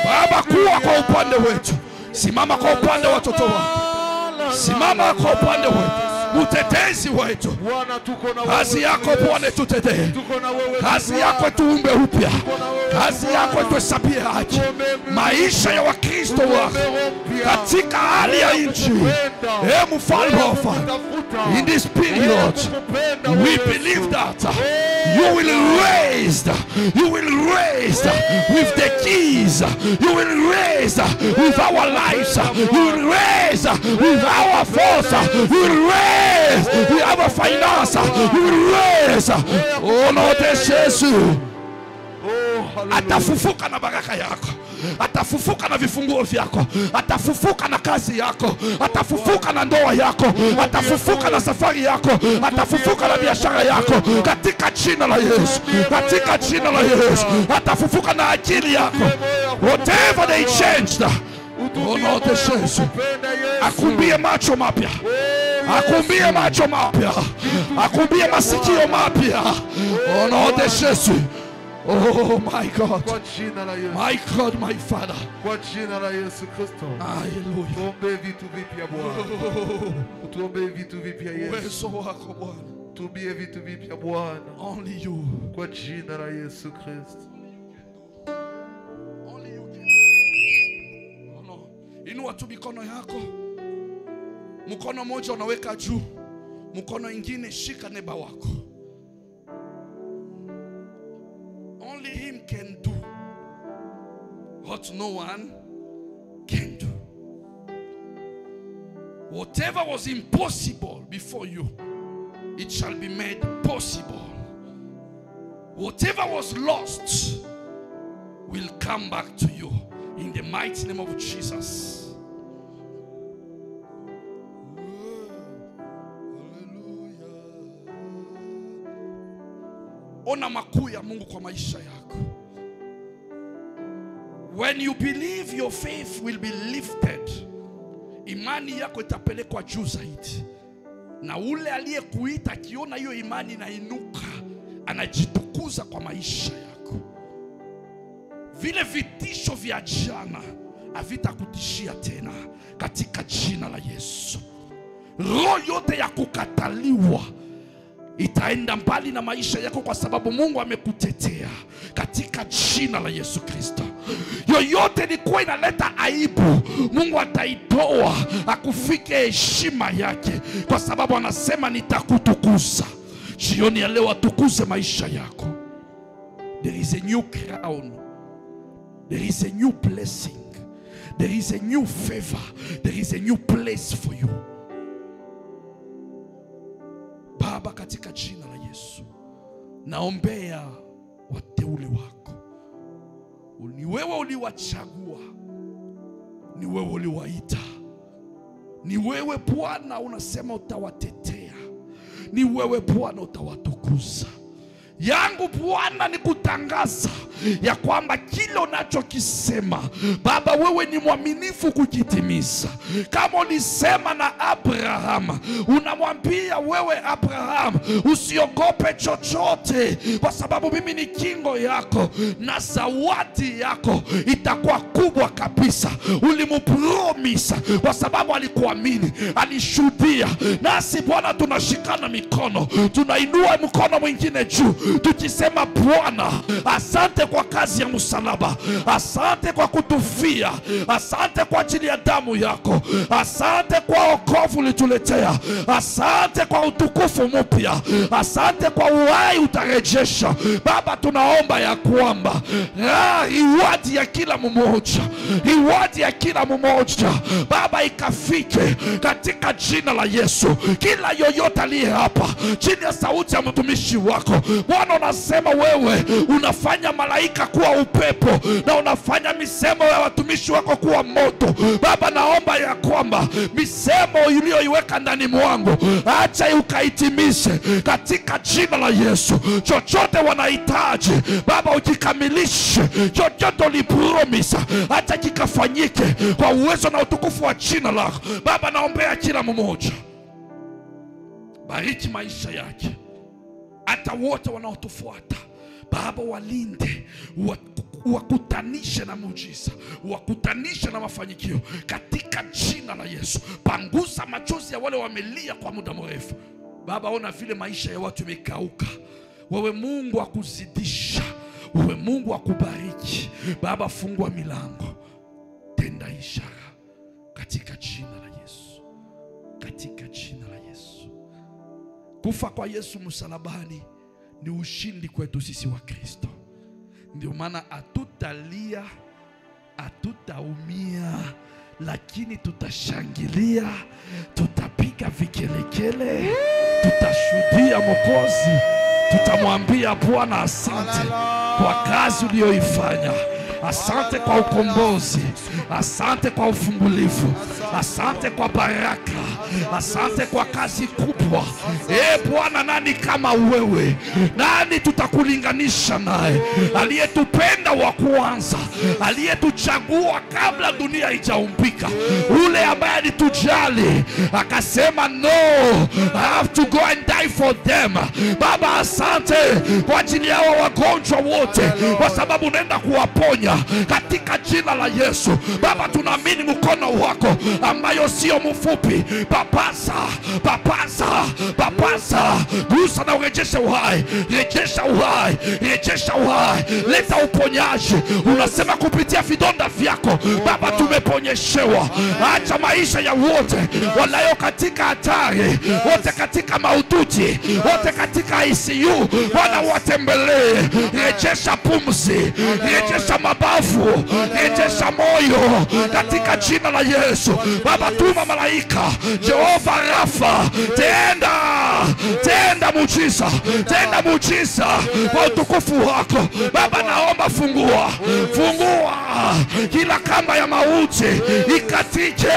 S3: Baba, kuwa kwa upande wetu. Simama kwa upande wa watoto wako. Simama kwa upande wetu. Mtetezi wetu. Kazi yako Bwana, tutetee. Kazi yako tuumbe upya. Kazi yako tuhesabie haki. Maisha ya Wakristo wako katika hali ya nchi. Mfalme wa wafalme, in this period we believe that you will raise with the keys. You will raise with our lives. You will raise with our force. You will raise with our finance. You will raise. Oh no, Yesu atafufuka na baraka yako. Atafufuka na vifunguo vyako. Atafufuka na kazi yako. Atafufuka na ndoa yako. Atafufuka na safari yako. Atafufuka na biashara yako, katika jina la Yesu. Katika jina la Yesu. Atafufuka na akili yako. Whatever they changed, oh no, Yesu akumbie macho mapya. Akumbie macho mapya. Akumbie masikio mapya. Oh no, Yesu. Oh my God, my God, my Father.
S2: Kwa jina la Yesu Kristo.
S3: Hallelujah.
S2: Tuombe vitu vipya Bwana. Tuombe vitu vipya Yesu.
S3: Uwezo wako Bwana.
S2: Tumbie vitu vipya Bwana.
S3: Only you.
S2: Kwa jina la Yesu Kristo.
S3: Only you can. tu mikono yako. Mkono moja unaweka juu, mkono ingine shika neba wako. Only him can do what no one can do. Whatever was impossible before you, it shall be made possible. Whatever was lost will come back to you in the mighty name of Jesus. Ona makuu ya Mungu kwa maisha yako. When you believe, your faith will be lifted. Imani yako itapelekwa juu zaidi. Na ule aliyekuita akiona hiyo imani inainuka, anajitukuza kwa maisha yako. Vile vitisho vya jana havitakutishia tena katika jina la Yesu. Roho yote ya kukataliwa itaenda mbali na maisha yako kwa sababu Mungu amekutetea katika jina la Yesu Kristo. Yoyote ilikuwa inaleta aibu, Mungu ataitoa akufike heshima yake kwa sababu anasema nitakutukuza. Jioni ya leo atukuze maisha yako. There is a new crown. There is a new blessing. There is a new favor. There is a new place for you. Baba, katika jina la Yesu, naombea wateule wako. Ni wewe uliwachagua, ni wewe uliwaita, ni wewe Bwana unasema utawatetea, ni wewe Bwana utawatukuza. Yangu Bwana ni kutangaza ya kwamba kile unachokisema Baba, wewe ni mwaminifu kukitimiza. Kama ulisema na Abraham, unamwambia wewe Abraham, usiogope chochote kwa sababu mimi ni kingo yako na zawadi yako itakuwa kubwa kabisa. Ulimupromisa kwa sababu alikuamini, alishuhudia. Nasi Bwana tunashikana mikono, tunainua mkono mwingine juu tukisema Bwana, asante kwa kazi ya msalaba, asante kwa kutufia, asante kwa ajili ya damu yako, asante kwa wokovu ulituletea, asante kwa utukufu mpya, asante kwa uhai utarejesha. Baba, tunaomba ya kwamba reward ya kila mmoja, reward ya kila mmoja Baba ikafike katika jina la Yesu. Kila yoyote aliye hapa chini ya sauti ya mtumishi wako, Bwana unasema wewe unafanya malaika kuwa upepo na unafanya misemo ya watumishi wako kuwa moto. Baba, naomba ya kwamba misemo uliyoiweka ndani mwangu acha ukaitimishe katika jina la Yesu. Chochote wanahitaji Baba ukikamilishe, chochote ulipromisa acha kikafanyike kwa uwezo na utukufu wa jina lako. Baba, naombea kila mmoja, bariki maisha yake, hata wote wanaotufuata Baba, walinde, wakutanishe na muujiza, wakutanishe na mafanikio katika jina la Yesu. Pangusa machozi ya wale wamelia kwa muda mrefu Baba. Ona vile maisha ya watu imekauka. Wewe Mungu akuzidisha, wewe Mungu akubariki Baba. Fungua milango, tenda ishara katika jina la Yesu, katika jina la Yesu. Kufa kwa Yesu msalabani ni ushindi kwetu sisi wa Kristo. Ndio maana hatutalia, hatutaumia, lakini tutashangilia, tutapiga vikelekele, tutashuhudia Mwokozi, tutamwambia Bwana asante kwa kazi uliyoifanya. Asante kwa ukombozi, asante kwa ufungulivu, asante kwa baraka, asante kwa kazi kubwa. Bwana, nani kama wewe? Nani tutakulinganisha naye? Aliyetupenda wa kwanza, aliyetuchagua kabla dunia haijaumbika, ule ambaye alitujali akasema no, I have to go and die for them. Baba, asante kwa ajili ya wagonjwa wote kwa sababu unaenda kuwaponya. kuzuia katika jina la Yesu. Baba, tunaamini mkono wako ambayo sio mfupi. Papasa, papasa, papasa, gusa na urejeshe uhai, rejesha uhai, rejesha uhai, leta uponyaji. Unasema kupitia vidonda vyako Baba tumeponyeshewa. Acha maisha ya wote walayo katika hatari, wote katika maututi, wote katika ICU, Bwana watembelee. Rejesha pumzi, rejesha mabavu, rejesha moyo katika jina la Yesu. Baba, tuma malaika Jehova Rafa, tenda muujiza, tenda muujiza kwa utukufu wako. Baba, naomba fungua kila kamba ya mauti, ikatike.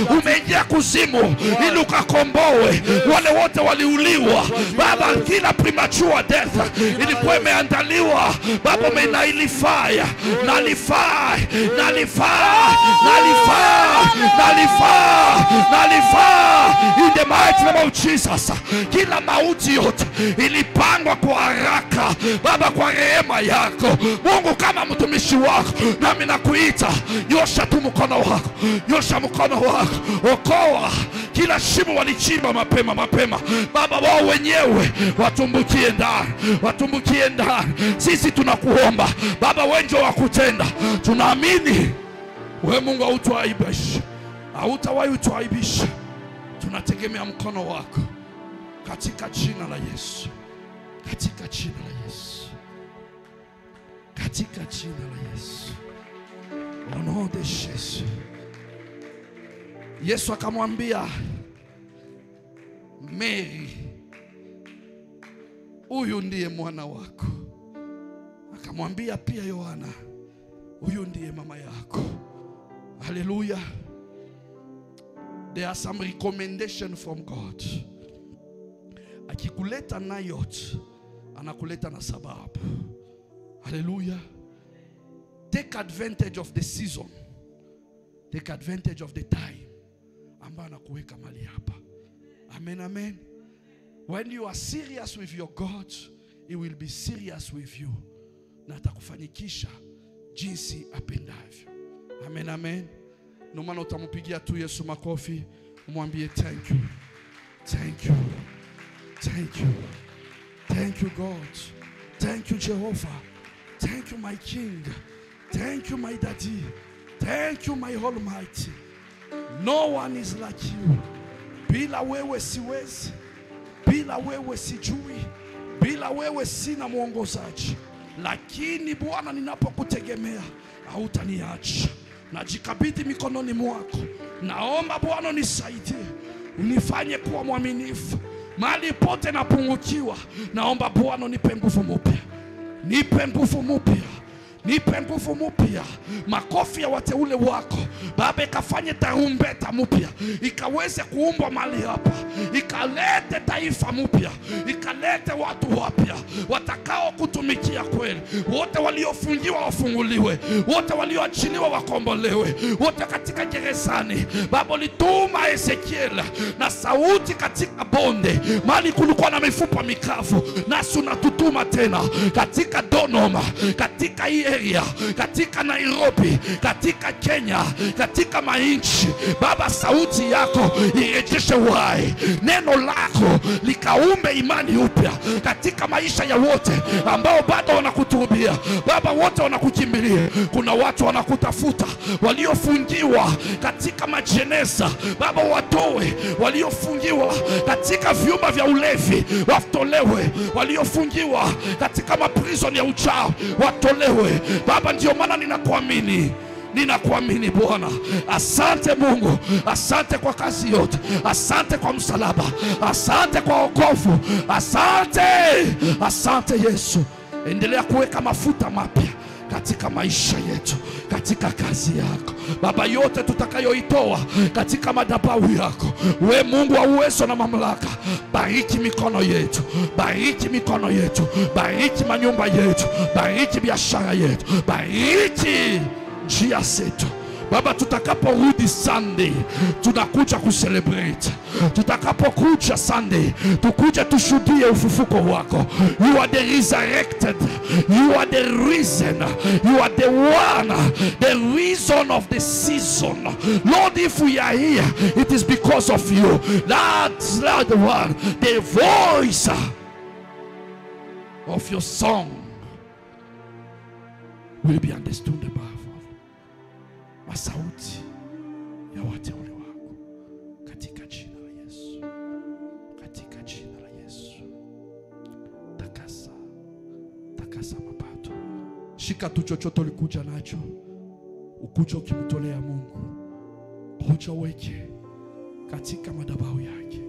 S3: Umeingia kuzimu ili ukakomboe wale wote waliuliwa. Baba, kila premature death ilikuwa imeandaliwa. Baba, umenailify, in the mighty name of Jesus. Kila mauti yote ilipangwa kwa haraka Baba, kwa rehema yako Mungu, kama mtumishi wako nami nakuita, nyosha tu mkono wako, nyosha mkono wako, okoa kila shimo walichimba mapema Baba, wao wenyewe watumbukie ndani. Sisi tunakuomba Baba, wenjo wa kutenda. Tunaamini wewe Mungu hautawahi utuaibisha. Tunategemea mkono wako katika jina la Yesu, katika jina la Yesu, katika jina la Yesu. Au nom de Jésus. Yesu akamwambia Mary, huyu ndiye mwana wako. Akamwambia pia Yohana, huyu ndiye mama yako. Hallelujah. There are some recommendation from God. Akikuleta na yote, anakuleta na sababu. Hallelujah. Take advantage of the season. Take advantage of the time ambayo anakuweka mali hapa. Amen, amen. When you are serious with your God, He will be serious with you. Na atakufanyikisha jinsi apendavyo. Amen, amen. No maana utamupigia tu Yesu makofi, umwambie thank you. Thank you. Thank you. Thank you, God. Thank you, Jehovah. Thank you, my King. Thank you, my Daddy. Thank you, my Almighty. No one is like you. Bila wewe siwezi, bila wewe sijui, bila wewe sina mwongozaji. Lakini Bwana, ninapokutegemea hautaniacha. Najikabidhi mikononi mwako. Naomba Bwana nisaidie, unifanye kuwa mwaminifu. Mahali pote napungukiwa, naomba Bwana nipe nguvu mpya. Nipe nguvu mpya. Nipe nguvu mpya. Makofi ya wateule wako Baba, ikafanye tarumbeta mpya, ikaweze kuumbwa mali hapa, ikalete taifa mpya, ikalete watu wapya watakao kutumikia kweli. Wote waliofungiwa wafunguliwe, wote walioachiliwa wakombolewe, wote katika gerezani. Baba, lituma Ezekiel na sauti katika bonde mali kulikuwa na mifupa mikavu, nasi unatutuma tena katika Dodoma, katika area, katika Nairobi, katika Kenya, katika mainchi. Baba, sauti yako irejeshe uhai, neno lako likaumbe imani upya katika maisha ya wote ambao bado wanakutuhubia. Baba, wote wanakukimbilia. Kuna watu wanakutafuta waliofungiwa katika majeneza. Baba, watoe waliofungiwa katika vyumba vya ulevi, watolewe. Waliofungiwa katika maprison ya uchawi, watolewe. Baba, ndio maana ninakuamini. Ninakuamini Bwana. Asante Mungu, asante kwa kazi yote, asante kwa msalaba, asante kwa wokovu, asante, asante Yesu. Endelea kuweka mafuta mapya katika maisha yetu, katika kazi yako Baba. Yote tutakayoitoa katika madhabahu yako, we Mungu wa uwezo na mamlaka, bariki mikono yetu, bariki mikono yetu, bariki manyumba yetu, bariki biashara yetu, bariki njia zetu, Baba, tutakaporudi Sunday, tunakuja kucelebrate. Tutakapokuja Sunday, tukuja tushuhudie ufufuko wako. You are the resurrected. You are the reason. You are the one, the reason of the season. Lord, if we are here, it is because of you. That's the one, the voice of your song will be understood above all. Masauti ya wateule wako katika jina la Yesu, katika jina la Yesu. Takasa mapato. Shika tu chochote ulikuja nacho, ukuja ukimtolea Mungu, kuja weke katika madhabahu yake,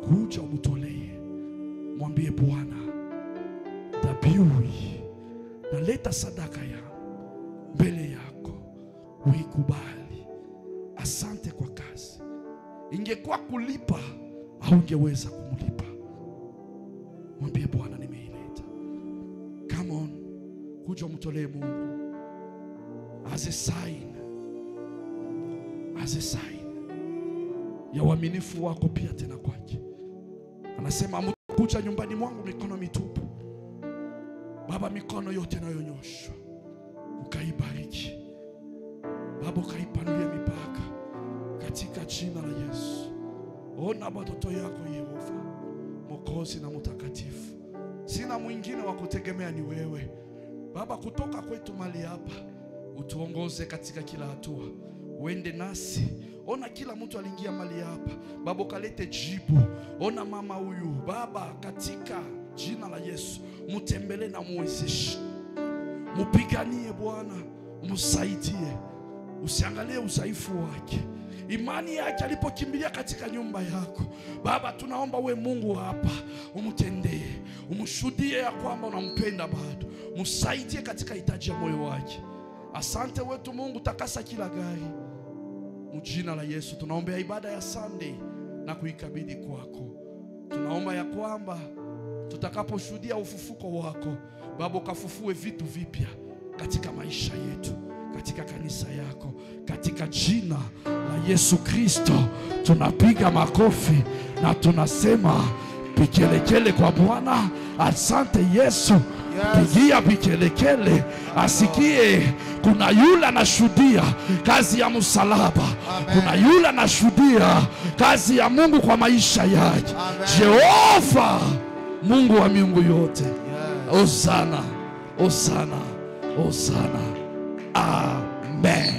S3: kuja umtolee, mwambie Bwana, dhabihu naleta sadaka yangu mbele yako, uikubali. Asante kwa kazi. Ingekuwa kulipa, haungeweza kumlipa. Mwambie Bwana, nimeileta. Come on, kuja umtolee Mungu as a sign, as a sign ya uaminifu wako pia tena kwake. Anasema mtakuja nyumbani mwangu mikono mitupu. Baba, mikono yote inayonyoshwa ukaibariki. Baba, ukaipanulie mipaka katika jina la Yesu. Ona watoto yako Yehova, Mwokozi na Mtakatifu. Sina mwingine wa kutegemea, ni wewe Baba. Kutoka kwetu mali hapa, utuongoze katika kila hatua, uende nasi. Ona kila mtu aliingia mali hapa Baba, ukalete jibu. Ona mama huyu Baba, katika jina la Yesu, mutembele na muwezeshe, mupiganie Bwana, msaidie. Usiangalie udhaifu wake, imani yake alipokimbilia katika nyumba yako Baba. Tunaomba we Mungu hapa umtendee, umshuhudie ya kwamba unampenda bado. Msaidie katika hitaji ya moyo wake. Asante wetu Mungu, takasa kila gari. Mjina la Yesu tunaombea ibada ya Sunday na kuikabidhi kwako. Tunaomba ya kwamba tutakaposhuhudia ufufuko wako Baba, ukafufue vitu vipya katika maisha yetu, katika kanisa yako, katika jina la Yesu Kristo. Tunapiga makofi na tunasema pikelekele kwa Bwana. Asante Yesu. Pigia pikelekele, asikie. Kuna yule anashuhudia kazi ya msalaba. Kuna yule anashuhudia kazi ya Mungu kwa maisha yake. Jehova Mungu wa miungu yote. Hosana, Hosana, Hosana. Amen.